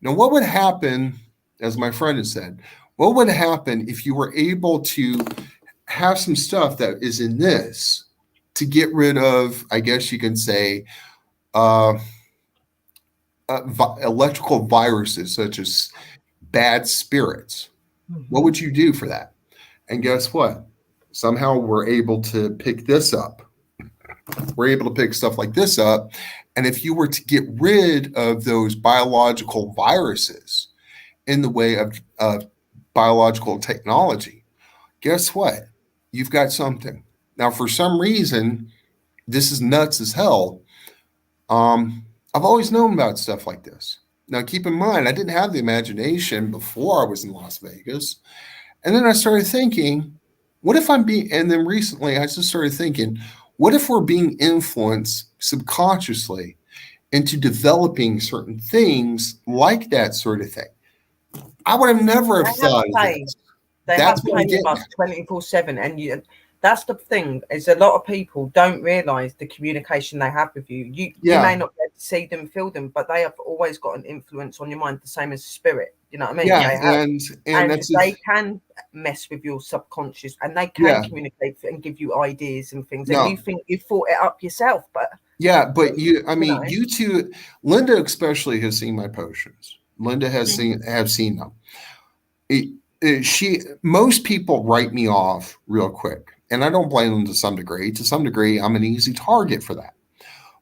Now, what would happen, as my friend has said, what would happen if you were able to have some stuff that is in this to get rid of, I guess you can say, electrical viruses such as bad spirits? What would you do for that? And guess what? Somehow we're able to pick this up. We're able to pick stuff like this up. And if you were to get rid of those biological viruses in the way of biological technology, guess what? You've got something. Now, for some reason, this is nuts as hell. I've always known about stuff like this. Now, keep in mind, I didn't have the imagination before I was in Las Vegas. And then I started thinking, and then recently I just started thinking, what if we're being influenced subconsciously into developing certain things like that sort of thing? I would have never have thought of this. They have to pay us 24/7, and that's the thing, is a lot of people don't realize the communication they have with you. You may not be able to see them, feel them, but they have always got an influence on your mind, the same as spirit. You know what I mean? Yeah, and they can mess with your subconscious, and they can communicate and give you ideas and things. And you think you thought it up yourself, but you two, Linda especially has seen my potions. Linda has seen them. Most people write me off real quick, and I don't blame them to some degree. To some degree, I'm an easy target for that.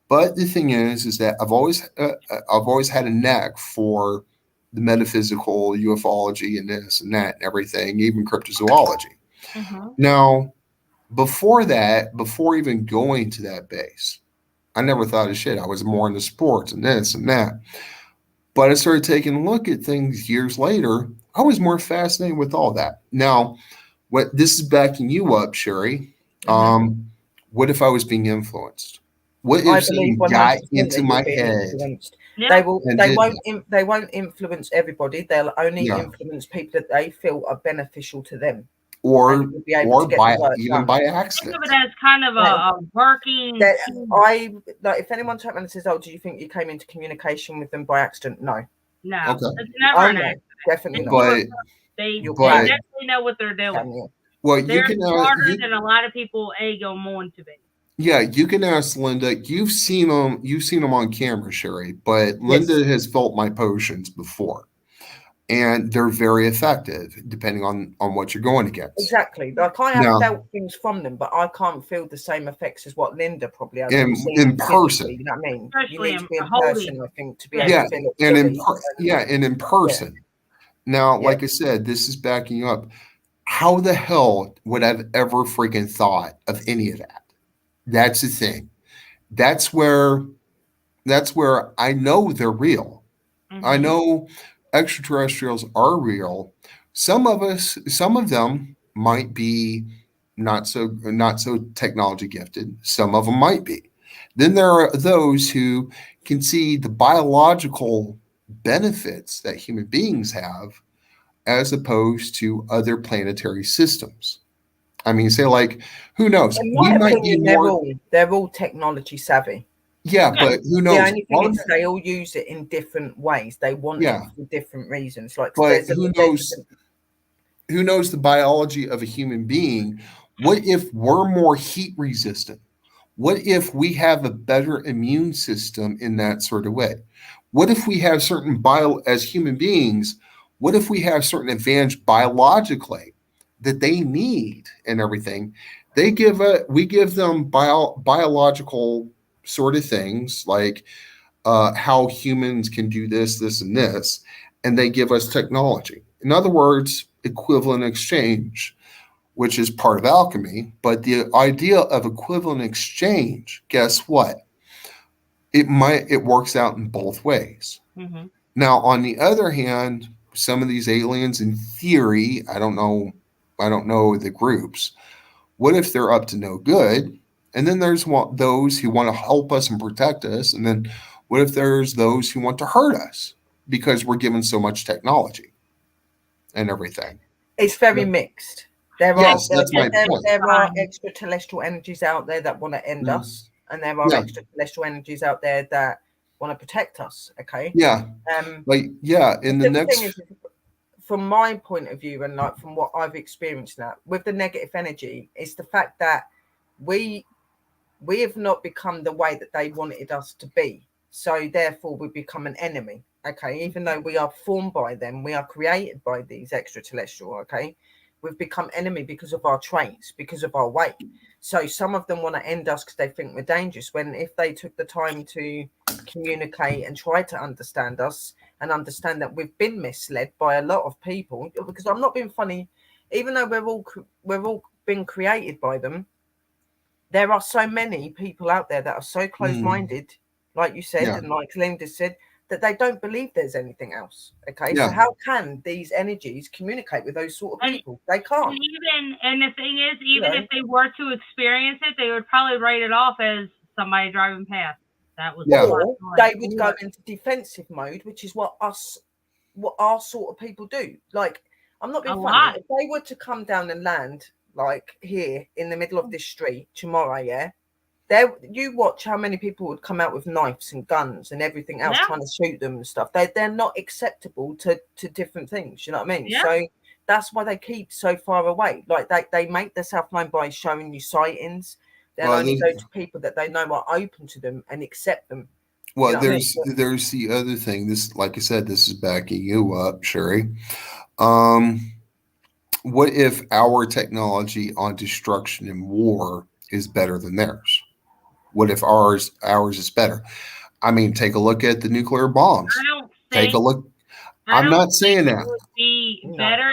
But the thing is that I've always had a knack for the metaphysical, ufology, and this and that and everything, even cryptozoology. Now, before even going to that base, I never thought of shit. I was more into sports and this and that. But I started taking a look at things years later. I was more fascinated with all that. Now, what this is backing you up, Sherry. What if I was being influenced? What if something got into my head? They won't influence everybody. They'll only influence people that they feel are beneficial to them. Or by accident. Think of it as kind of a working. If anyone turns around and says, "Oh, do you think you came into communication with them by accident?" No. No, it's never an accident. Definitely not. But they definitely know what they're doing. Well, they're smarter than a lot of people egg them on to be. Yeah, you can ask Linda. You've seen them. You've seen them on camera, Sherry. But Linda has felt my potions before, and they're very effective depending on what you're going against. Exactly. Like I have felt things from them, but I can't feel the same effects as what Linda probably has in person. You know what I mean? Especially you need to be in person, I think, to be able to feel it. And in person. Yeah. Now, like I said, this is backing you up. How the hell would I have ever freaking thought of any of that? That's the thing. That's where I know they're real. I know extraterrestrials are real. Some of them might be not so technology gifted. Some of them might be. Then there are those who can see the biological benefits that human beings have as opposed to other planetary systems. I mean, say like, who knows? In We my might be opinion, more, they're all technology savvy. yeah, Yeah. but who The knows? only thing is they all use it in different ways. They want Yeah. it for different reasons. Like But there's who knows? Who knows the biology of a human being? What if we're more heat resistant? What if we have a better immune system in that sort of way? What if we have certain as human beings, what if we have certain advantage biologically that they need and everything? We give them biological sort of things like how humans can do this, and this, and they give us technology. In other words, equivalent exchange, which is part of alchemy. But the idea of equivalent exchange, guess what? It works out in both ways. Mm-hmm. Now, on the other hand, some of these aliens, in theory, I don't know the groups. What if they're up to no good? And then there's those who want to help us and protect us. And then what if there's those who want to hurt us because we're given so much technology and everything? It's very mixed. There That's my point. There are extraterrestrial energies out there that want to end us, and there are Yeah. extraterrestrial energies out there that want to protect us. Okay. Yeah. In the next thing is, from my point of view, and like from what I've experienced now with the negative energy, it's the fact that we have not become the way that they wanted us to be. So therefore we become an enemy. Okay. Even though we are formed by them, we are created by these extraterrestrial. Okay. We've become enemy because of our traits, because of our weight. So some of them want to end us because they think we're dangerous, when if they took the time to communicate and try to understand us and understand that we've been misled by a lot of people, because I'm not being funny, even though we're all been created by them, there are so many people out there that are so close-minded, like you said, and like Linda said, that they don't believe there's anything else. Okay, so how can these energies communicate with those sort of people? They can't. And the thing is, even if they were to experience it, they would probably write it off as somebody driving past. That was or they would go into defensive mode, which is what our sort of people do. Like, I'm not being funny. If they were to come down and land like here in the middle of this street tomorrow, you watch how many people would come out with knives and guns and everything else trying to shoot them and stuff. They're not acceptable to different things. You know what I mean? Yeah. So that's why they keep so far away. Like they make themselves known by showing you sightings. They'll only go to people that they know are open to them and accept them. Well, there's the other thing. This, like I said, this is backing you up, Sherry. What if our technology on destruction and war is better than theirs? What if ours is better? I mean, take a look at the nuclear bombs. Take a look. I'm not saying that. It would be better.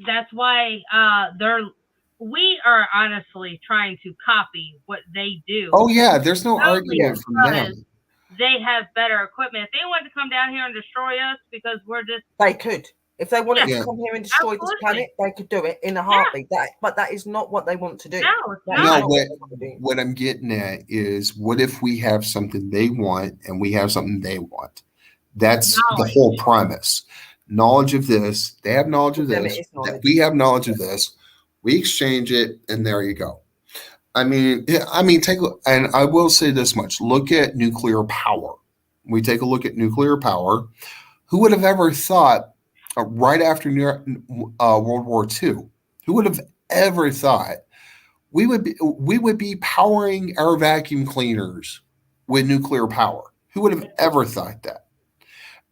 That's why we are honestly trying to copy what they do. Oh yeah, there's no argument from them. They have better equipment. If they wanted to come down here and destroy us because we're just, they could. If they wanted to come here and destroy this planet, they could do it in a heartbeat. But that is not what they want to do. No, what I'm getting at is, what if we have something they want and we have something they want? That's the whole premise. Knowledge of this, they have knowledge of this, we have knowledge of this. We exchange it, and there you go. I mean, take a look, and I will say this much: look at nuclear power. We take a look at nuclear power. Who would have ever thought? Right after World War II, who would have ever thought we would be powering our vacuum cleaners with nuclear power? Who would have ever thought that?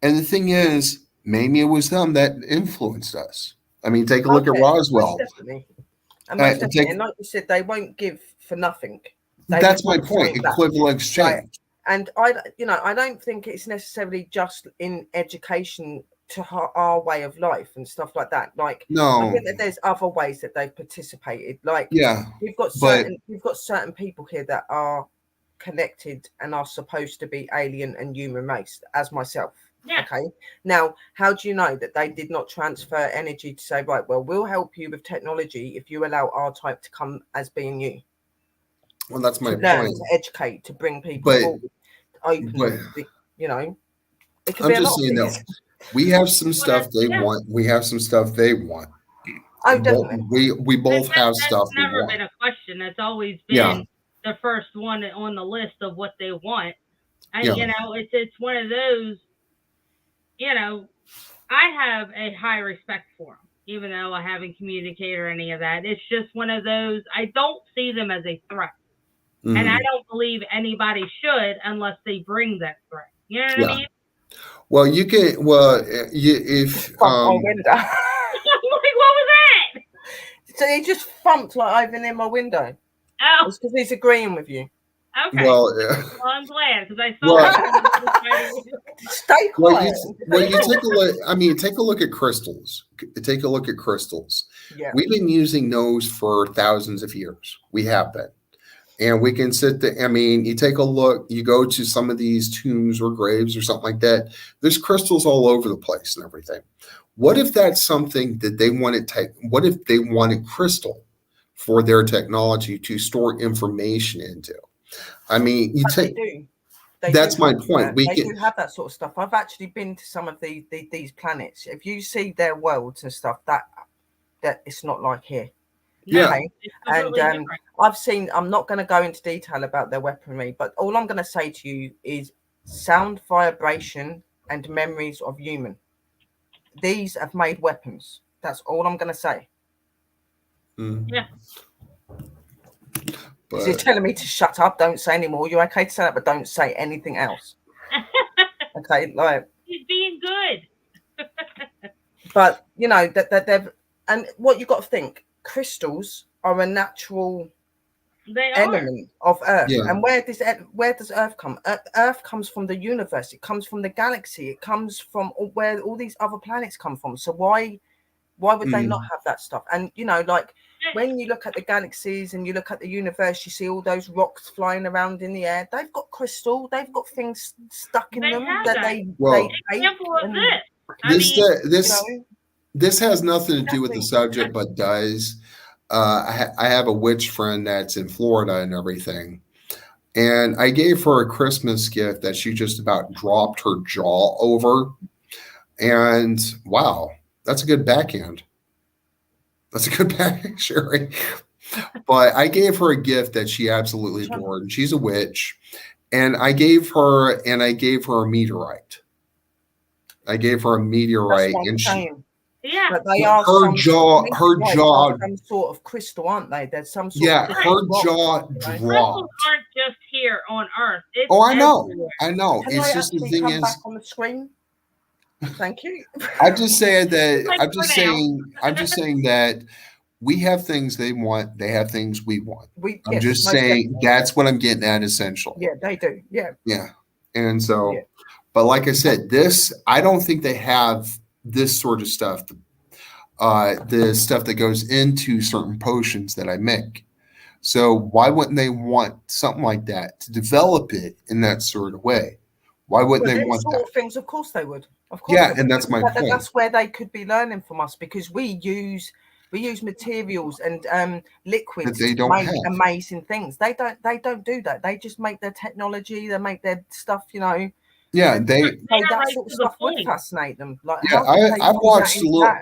And the thing is, maybe it was them that influenced us. I mean, take a look at Roswell. Definitely. And like you said, they won't give for nothing. That's my point. Equivalent exchange. And I don't think it's necessarily just in education to our way of life and stuff like that. Like, no, I think that there's other ways that they've participated. Like, we've got certain people here that are connected and are supposed to be alien and human race, as myself. Yeah. Okay. Now, how do you know that they did not transfer energy to say, right, well, we'll help you with technology if you allow our type to come as being you? Well, that's my to learn, point. to educate, to bring people forward, open them, you know. It could I'm be a just lot of saying things. that we have some stuff they want. We have some stuff they want. Oh, definitely. We both have stuff That's we never want. been a question. That's always been the first one on the list of what they want. And you know, it's one of those. You know, I have a high respect for them, even though I haven't communicated or any of that. It's just one of those. I don't see them as a threat, and I don't believe anybody should unless they bring that threat. You know what I mean? Well, you can. Well, if my window. Like, what was that? So he just thumped like over near my window. Oh, it's because he's agreeing with you. Okay. Well, I'm glad because I saw. Stay quiet. You take a look. I mean, take a look at crystals. Take a look at crystals. Yeah. We've been using those for thousands of years. We have been. And we can sit there. I mean, you take a look, you go to some of these tombs or graves or something like that. There's crystals all over the place and everything. What if that's something that they want to take? What if they wanted crystal for their technology to store information into? I mean, you take. That's my point. They do have that sort of stuff. I've actually been to some of these planets. If you see their worlds and stuff, that it's not like here. Yeah. Okay? And I've seen, I'm not going to go into detail about their weaponry, but all I'm going to say to you is sound, vibration, and memories of human. These have made weapons. That's all I'm going to say. Yeah. But you're telling me to shut up, don't say anymore. You're okay to say that, but don't say anything else. Okay, like he's being good. But you know that they've, and what you got to think, crystals are a natural element of Earth. Yeah. And where does Earth come? Earth comes from the universe. It comes from the galaxy. It comes from where all these other planets come from. So why would they not have that stuff? And you know, like when you look at the galaxies and you look at the universe, you see all those rocks flying around in the air. They've got crystal. They've got things stuck in them that example of this. This has nothing to do with the subject, but does. I have a witch friend that's in Florida and everything. And I gave her a Christmas gift that she just about dropped her jaw over. And wow, that's a good backhand. That's a good backhand, Sherry. But I gave her a gift that she absolutely adored. And she's a witch. And I gave her a meteorite. And she, yeah, but they are her jaw some sort of crystal, aren't they? There's some sort of her jaw dropped. Crystals aren't just here on Earth. It's I know. Can it's just the thing is back on the screen. Thank you. I'm just saying that I'm just saying that we have things they want, they have things we want. I'm just saying that's what I'm getting at essentially. Yeah, they do. Yeah. Yeah. And so but like I said, I don't think they have this sort of stuff, the stuff that goes into certain potions that I make. So why wouldn't they want something like that to develop it in that sort of way? Why wouldn't they want sort that? Of things? Of course they would. Of course. Yeah, and that's my point. That's where they could be learning from us because we use materials and liquids to make amazing things. They don't do that. They just make their technology. They make their stuff. You know. Yeah, that sort of stuff would fascinate them. Like, I've watched a little.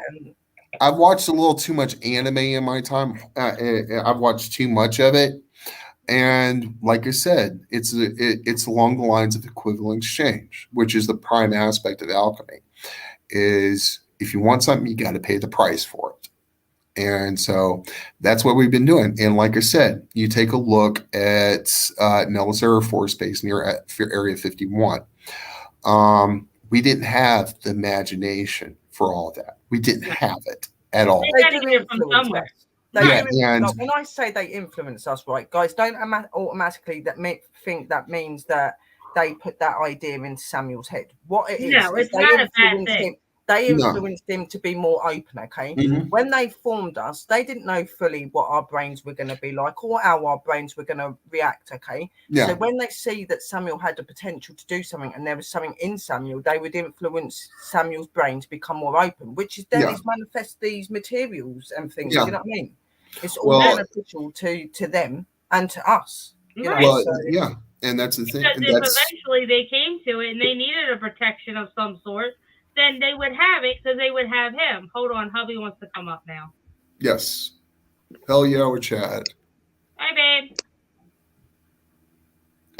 I've watched a little too much anime in my time. I've watched too much of it, and like I said, it's along the lines of equivalent exchange, which is the prime aspect of alchemy. Is if you want something, you got to pay the price for it, and so that's what we've been doing. And like I said, you take a look at Nellis Air Force Base near Area 51. We didn't have the imagination for all that. We didn't have it at all. They do influence us. When I say they influence us, right, guys, don't automatically think that means that they put that idea into Samuel's head. What it is, it's not a bad thing. They influenced him to be more open, okay? Mm-hmm. When they formed us, they didn't know fully what our brains were going to be like or how our brains were going to react, okay? Yeah. So when they see that Samuel had the potential to do something and there was something in Samuel, they would influence Samuel's brain to become more open, which is then manifest these materials and things. Do you know what I mean? It's all beneficial to them and to us. You know, Right. Well, so yeah, and that's the thing. Because And if that's eventually they came to it and they needed a protection of some sort, then they would have it because they would have him. Hold on, hubby wants to come up now. yes. Hell yeah, with Chad. Hi, babe.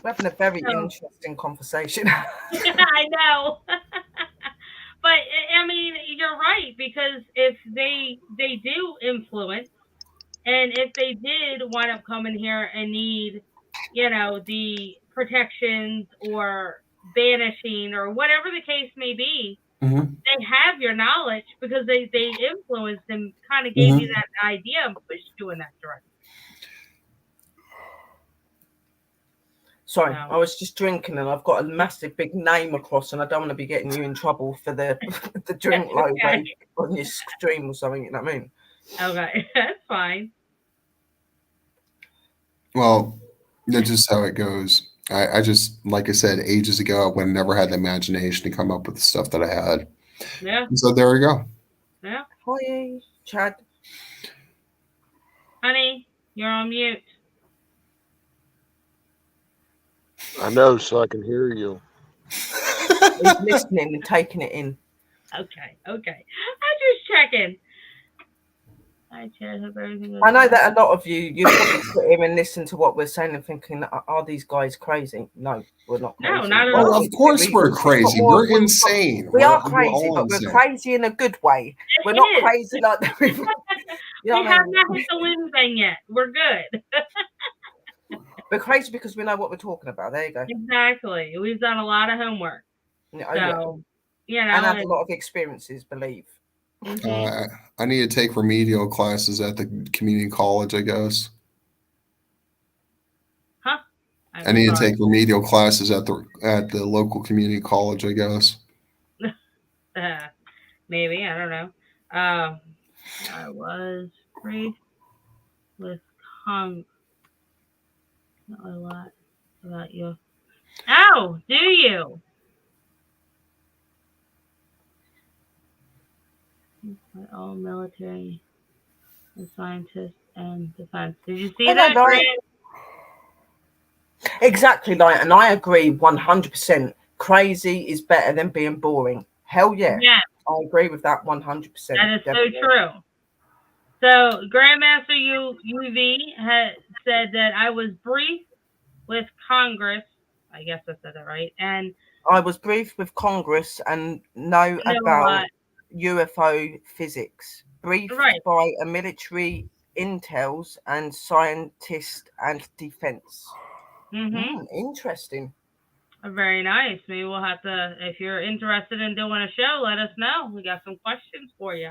we're having a very So- interesting conversation. I know. But I mean, you're right, because if they do influence, and if they did wind up coming here and need, the protections or banishing or whatever the case may be, Mhm. they have your knowledge because they influenced and kind of gave you that idea and pushed you in that direction. Sorry, No. I was just drinking and I've got a massive big name across, and I don't want to be getting you in trouble for the the drink logo Okay. on your stream or something. You know what I mean? Okay, that's fine. Well, that's just how it goes. I just, like I said, ages ago, I would have never had the imagination to come up with the stuff that I had. Yeah, And so there we go. yeah. Hi, Chad. Honey, you're on mute. I know, so I can hear you. He's listening and taking it in. Okay. I'm just checking. Hi, Chad. Hope everything is I know good. that a lot of you probably sit here and listen to what we're saying and thinking, are these guys crazy? No, we're not crazy. No, not at Oh, all. of course we're crazy. We're insane. We are We're crazy, all but we're insane. crazy in a good way. We're It not is. crazy like We you know what I have mean? not hit the wind thing yet. We're good. We're crazy because we know what we're talking about. There you go. Exactly. We've done a lot of homework. Oh, yeah. So, And have a lot of experiences, believe. mhm. I need to take remedial classes at the community college, I guess. I need to take remedial classes at the local community college, I guess. Maybe, I don't know. I was briefed with not a lot about you. Oh, do you? All military and scientists and defense. Did you see that? Right. Exactly, like, and I agree 100%. Crazy is better than being boring. Hell yeah. Yeah. I agree with that 100%. That is definitely. so true. So Grandmaster UV had said that I was briefed with Congress. I guess I said that right. And I was briefed with Congress and know about UFO physics. Briefed by a military intels and scientist and defense. Interesting. Very nice. Maybe we'll have to, if you're interested in doing a show, let us know. We got some questions for you.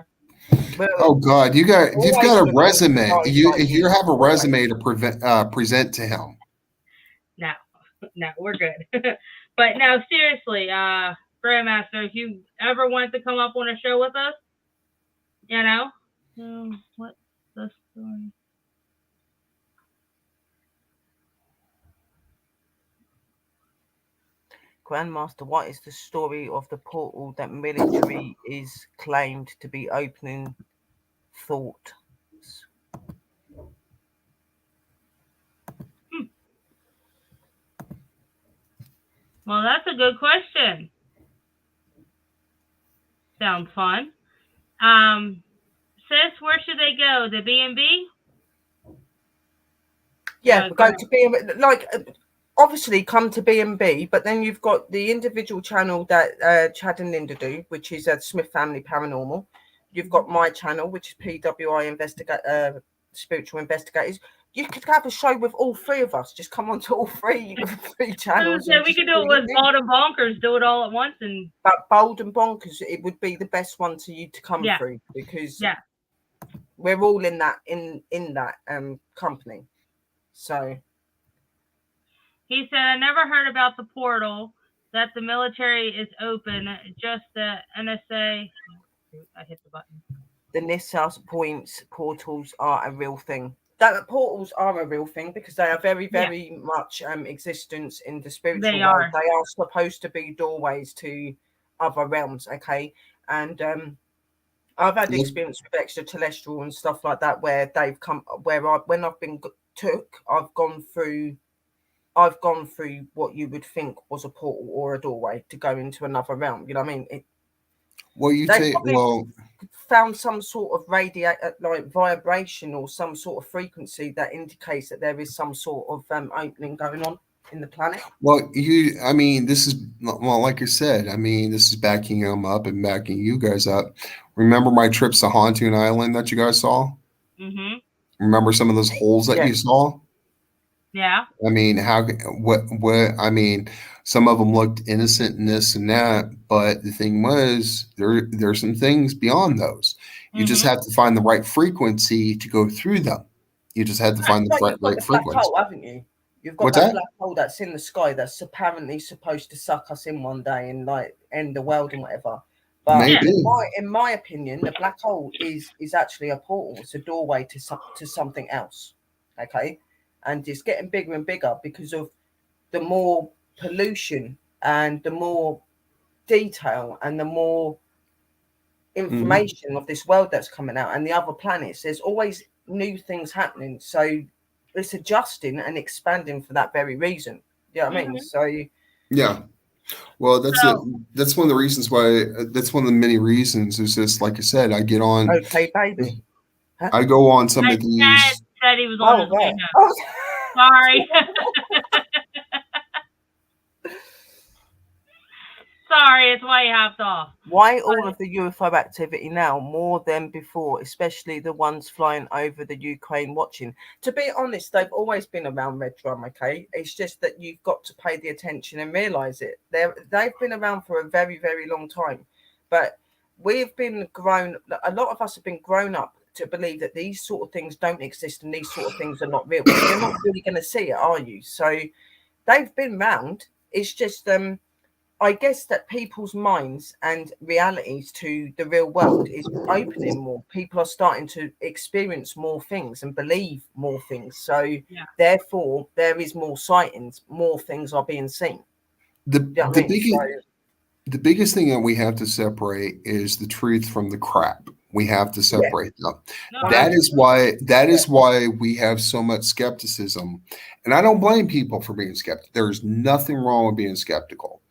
Oh God, you've got a resume. You have a resume to present to him. No, we're good. But no, seriously, Grandmaster, if you ever want to come up on a show with us, what's the story? Grandmaster, what is the story of the portal that military is claimed to be opening? Thought. Well, that's a good question. Sounds fun. Sis, where should they go? The B&B? Yeah, go to B&B. Like, obviously, come to B&B, but then you've got the individual channel that Chad and Linda do, which is Smith Family Paranormal. You've got my channel, which is PWI Spiritual Investigators. You could have a show with all three of us. Just come on to all three channels. Yeah, we could do it with Bold and Bonkers. Do it all at once. But Bold and Bonkers, it would be the best one to you to come through because we're all in that company. So he said, I never heard about the portal that the military is open. Just the NSA. I hit the button. The NISA portals are a real thing. That portals are a real thing because they are very, very much existence in the spiritual world. They are supposed to be doorways to other realms, okay? And I've had experience with extraterrestrial and stuff like that where they've come, when I've been took, I've gone through what you would think was a portal or a doorway to go into another realm. You know what I mean? Well, you They take probably well. found some sort of like vibration or some sort of frequency that indicates that there is some sort of opening going on in the planet. Well, I mean, this is, well, like I said, I mean, this is backing them up and backing you guys up. Remember my trips to Hontoon Island that you guys saw? Mm-hmm. Remember some of those holes that you saw? Yeah. I mean, I mean, some of them looked innocent and this and that, but the thing was, there's some things beyond those. You just have to find the right frequency to go through them. You just had to find the right You've got the black frequency. hole, haven't you? You've got What's that that? black hole that's in the sky that's apparently supposed to suck us in one day and like end the world and whatever. But Maybe. in my opinion, the black hole is actually a portal. It's a doorway to something else. Okay, and it's getting bigger and bigger because of the more pollution and the more detail and the more information of this world that's coming out and the other planets. There's always new things happening, so it's adjusting and expanding for that very reason. You know what I mean? So yeah. Well, that's one of the reasons why. That's one of the many reasons. Is just like I said, I get on. Okay, baby. I go on some of these. Dad said he was on his way home. Oh. Sorry. Sorry, it's why you hopped off. Why all of the UFO activity now more than before, especially the ones flying over the Ukraine watching? To be honest, they've always been around Red Drum, okay? It's just that you've got to pay the attention and realise it. They've been around for a very, very long time. But we've been a lot of us have been grown up to believe that these sort of things don't exist and these sort of things are not real. You're not really going to see it, are you? So they've been around. It's just... I guess that people's minds and realities to the real world is opening more. People are starting to experience more things and believe more things. So therefore, there is more sightings, more things are being seen. The biggest thing that we have to separate is the truth from the crap. We have to separate them. No, That is why we have so much skepticism. And I don't blame people for being skeptical. There's nothing wrong with being skeptical,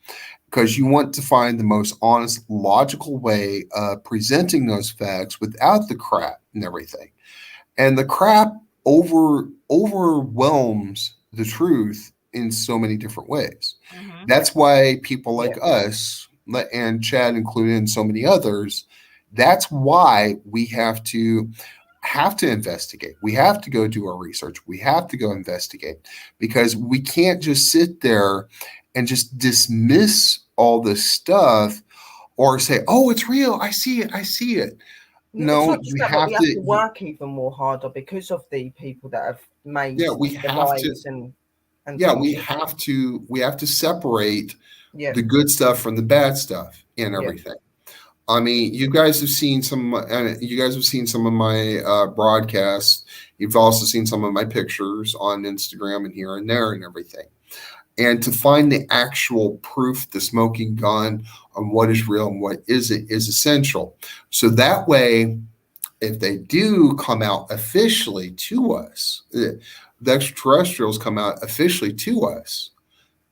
because you want to find the most honest, logical way of presenting those facts without the crap and everything. And the crap overwhelms the truth in so many different ways. That's why people like us, and Chad included, and so many others, that's why we have to investigate. We have to go do our research. We have to go investigate, because we can't just sit there and just dismiss all this stuff or say, oh, it's real. I see it. No, we have to work even more harder because of the people that have made we have to separate the good stuff from the bad stuff and everything. I mean, you guys have seen some of my broadcasts. You've also seen some of my pictures on Instagram and here and there and everything. And to find the actual proof, the smoking gun on what is real and what isn't, is essential. So that way, if they do come out officially to us, the extraterrestrials come out officially to us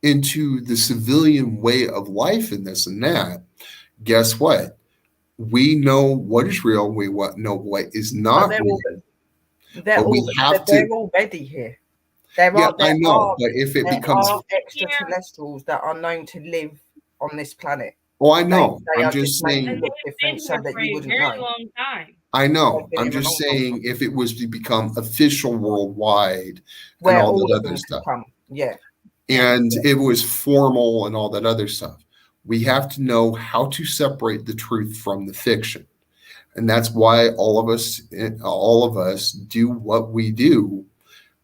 into the civilian way of life and this and that, guess what? We know what is real. We know what is not real. They're already here. I know, but if it becomes extraterrestrials that are known to live on this planet. Oh, I know. I'm just saying. Look different so that you wouldn't know. Long time. I know. I'm just saying, if it was to become official worldwide and all that other stuff, and it was formal and all that other stuff, we have to know how to separate the truth from the fiction, and that's why all of us do what we do.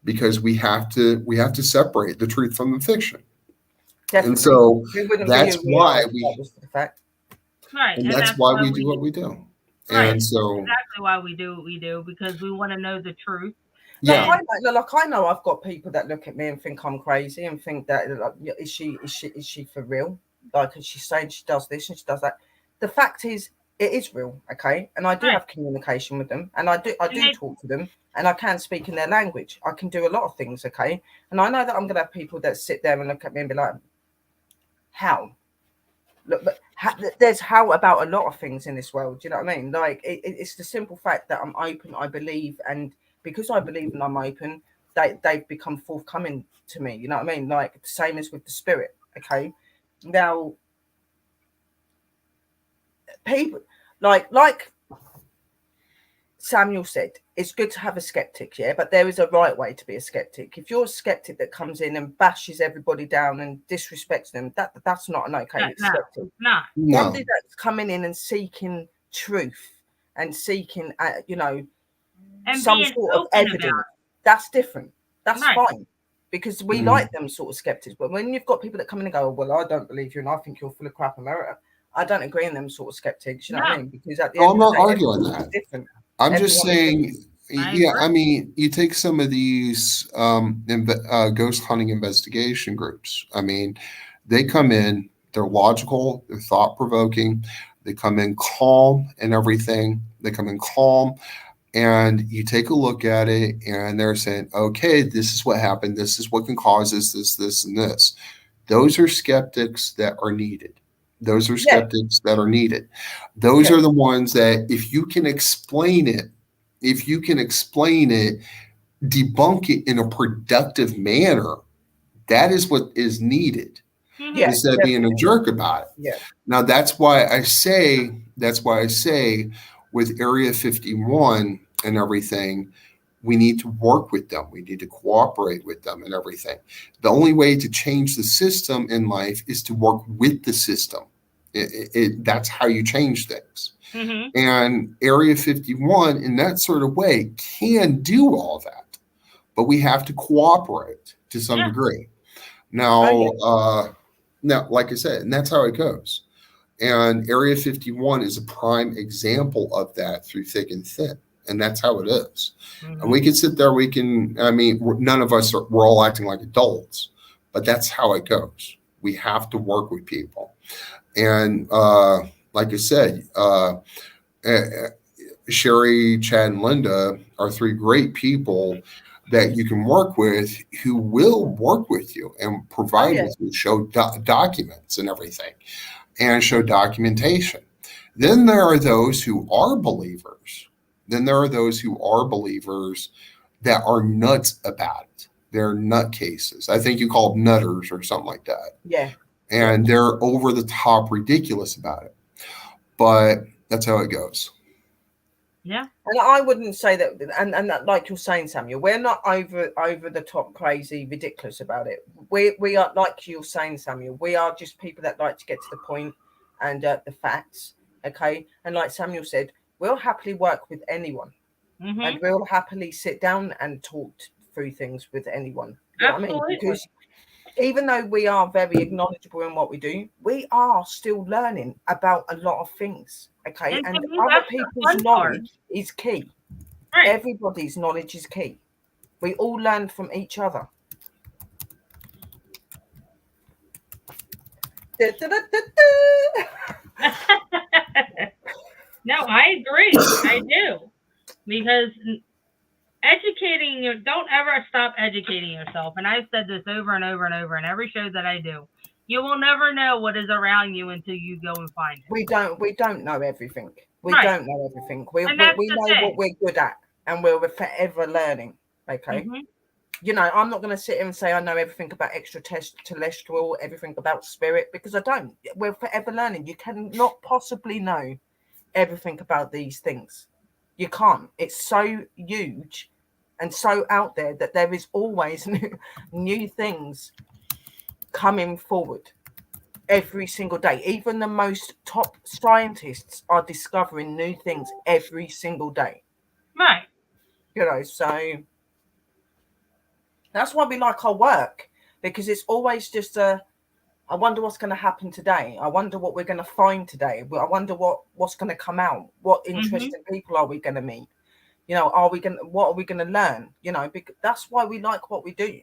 Because we have to separate the truth from the fiction. Definitely. And so that's why we do what we do. Right. And so exactly why we do what we do, because we want to know the truth. Yeah. I know I've got people that look at me and think I'm crazy and think that is she for real? Like, she's saying she does this and she does that. The fact is, it is real, okay? And I do have communication with them, and I do talk to them, and I can speak in their language. I can do a lot of things, okay? And I know that I'm going to have people that sit there and look at me and be like, how? Look, but there's how about a lot of things in this world. Do you know what I mean? Like, it's the simple fact that I'm open, I believe, and because I believe and I'm open, they've become forthcoming to me. You know what I mean? Like, the same as with the spirit, okay? Now, people like Samuel said, it's good to have a skeptic, yeah, but there is a right way to be a skeptic. If you're a skeptic that comes in and bashes everybody down and disrespects them, that's not an okay skeptic. Somebody that's coming in and seeking truth and seeking, and some sort of evidence, that's different. That's fine, because we like them sort of skeptics. But when you've got people that come in and go, well, I don't believe you, and I think you're full of crap, America, I don't agree in them sort of skeptics. You know what I mean? Because at the end I'm not arguing that. Different. I'm just saying, I mean, you take some of these ghost hunting investigation groups. I mean, they come in, they're logical, they're thought-provoking, they come in calm and everything. They come in calm, and you take a look at it, and they're saying, okay, this is what happened. This is what can cause this, and this. Those are skeptics that are needed. Those are skeptics that are needed. Those are the ones that if you can explain it, debunk it in a productive manner, that is what is needed. Instead of being a jerk about it. Yeah. Now that's why I say with Area 51 and everything, we need to work with them. We need to cooperate with them and everything. The only way to change the system in life is to work with the system. That's how you change things. And Area 51 in that sort of way can do all that, but we have to cooperate to some degree. Now, like I said, and that's how it goes. And Area 51 is a prime example of that through thick and thin. And that's how it is. And we can sit there, none of us we're all acting like adults, but that's how it goes. We have to work with people. And like I said, Sherry, Chad, and Linda are three great people that you can work with who will work with you and provide with you, show documents and everything, and show documentation. Then there are those who are believers. That are nuts about it. They're nutcases. I think you call them nutters or something like that. Yeah. And they're over the top ridiculous about it. But that's how it goes. Yeah. And I wouldn't say that, and that, like you're saying, Samuel, we're not over the top crazy ridiculous about it. We are, like you're saying, Samuel, we are just people that like to get to the point and the facts. Okay. And like Samuel said, we'll happily work with anyone. And we'll happily sit down and talk through things with anyone. You know what I mean? Because even though we are very knowledgeable in what we do, we are still learning about a lot of things. Okay. And other people's knowledge is key. Right. Everybody's knowledge is key. We all learn from each other. No, I agree. I do. Because don't ever stop educating yourself. And I've said this over and over and over in every show that I do. You will never know what is around you until you go and find it. We don't know everything. We don't know everything. We know what we're good at, and we're forever learning. Okay. You know, I'm not going to sit here and say I know everything about extraterrestrial, everything about spirit, because I don't. We're forever learning. You cannot possibly know everything about these things. You can't. It's so huge and so out there that there is always new things coming forward every single day. Even the most top scientists are discovering new things every single day. Right. You know, so that's why we like our work, because it's always just I wonder what's going to happen today. I wonder what we're going to find today. I wonder what's going to come out. What interesting people are we going to meet? You know, what are we going to learn? You know, because that's why we like what we do.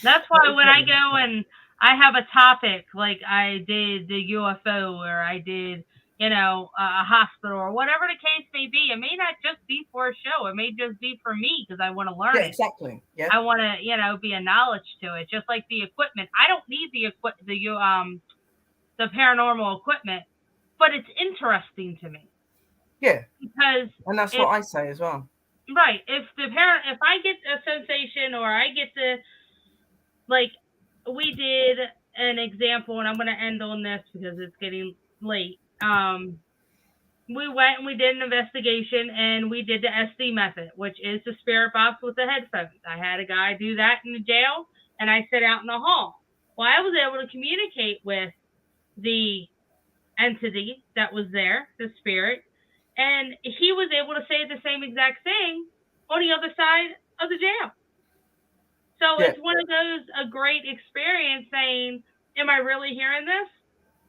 That's why when I go and I have a topic, like I did the UFO, or I did, a hospital or whatever the case may be. It may not just be for a show. It may just be for me because I want to learn Yeah, it. exactly. Yeah. I want to, be a knowledge to it. Just like the equipment. I don't need the paranormal equipment, but it's interesting to me. Yeah. Because and that's what I say as well. Right. If I get a sensation or I get like we did an example, and I'm going to end on this because it's getting late. We went and we did an investigation, and we did the SD method, which is the spirit box with the headphones. I had a guy do that in the jail, and I sit out in the hall. Well, I was able to communicate with the entity that was there, the spirit, and he was able to say the same exact thing on the other side of the jail. So it's one of those, a great experience saying, am I really hearing this?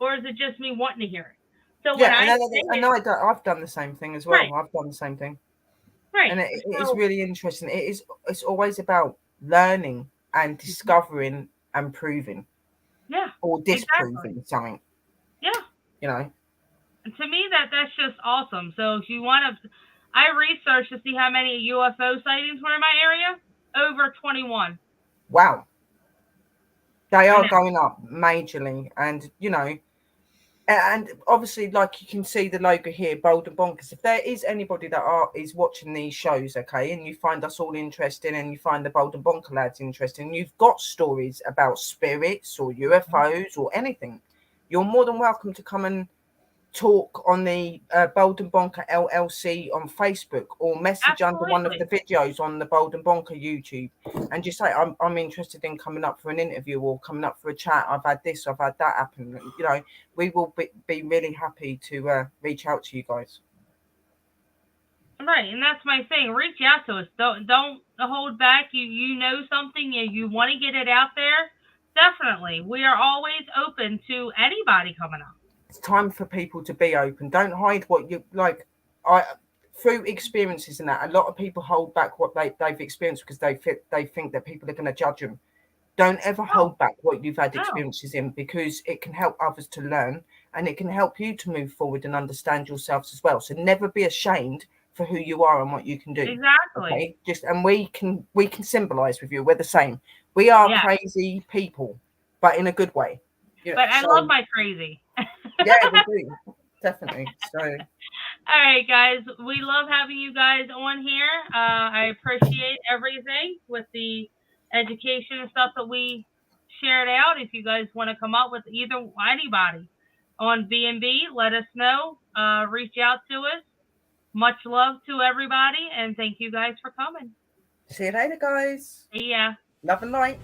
Or is it just me wanting to hear it? So when I've done the same thing as well. Right. I've done the same thing. Right. And it is really interesting. It's always about learning and discovering and proving. Yeah. Or disproving something. Yeah. And to me, that's just awesome. So if you want to, I researched to see how many UFO sightings were in my area. Over 21. Wow. They are going up majorly. And, and obviously, like you can see the logo here, Bold and Bonkers. If there is anybody that is watching these shows, okay, and you find us all interesting and you find the Bold and Bonker lads interesting, you've got stories about spirits or UFOs or anything, you're more than welcome to come and talk on the Bold and Bonker LLC on Facebook, or message under one of the videos on the Bold and Bonker YouTube, and just say I'm interested in coming up for an interview or coming up for a chat. I've had this, I've had that happen. We will be really happy to reach out to you guys. Right, and that's my thing. Reach out to us. Don't hold back. You know something, you want to get it out there. Definitely, we are always open to anybody coming up. It's time for people to be open. Don't hide what you like. Through experiences and that, a lot of people hold back what they've experienced because they think that people are going to judge them. Don't ever hold back what you've had experiences in, because it can help others to learn, and it can help you to move forward and understand yourselves as well. So never be ashamed for who you are and what you can do. Exactly. Okay? And we can symbolize with you. We're the same. We are crazy people, but in a good way. But I love my crazy. Yeah, we do. Definitely. So. All right, guys. We love having you guys on here. I appreciate everything with the education and stuff that we shared out. If you guys want to come up with anybody on B&B, let us know. Reach out to us. Much love to everybody, and thank you guys for coming. See you later, guys. See ya. Love and light.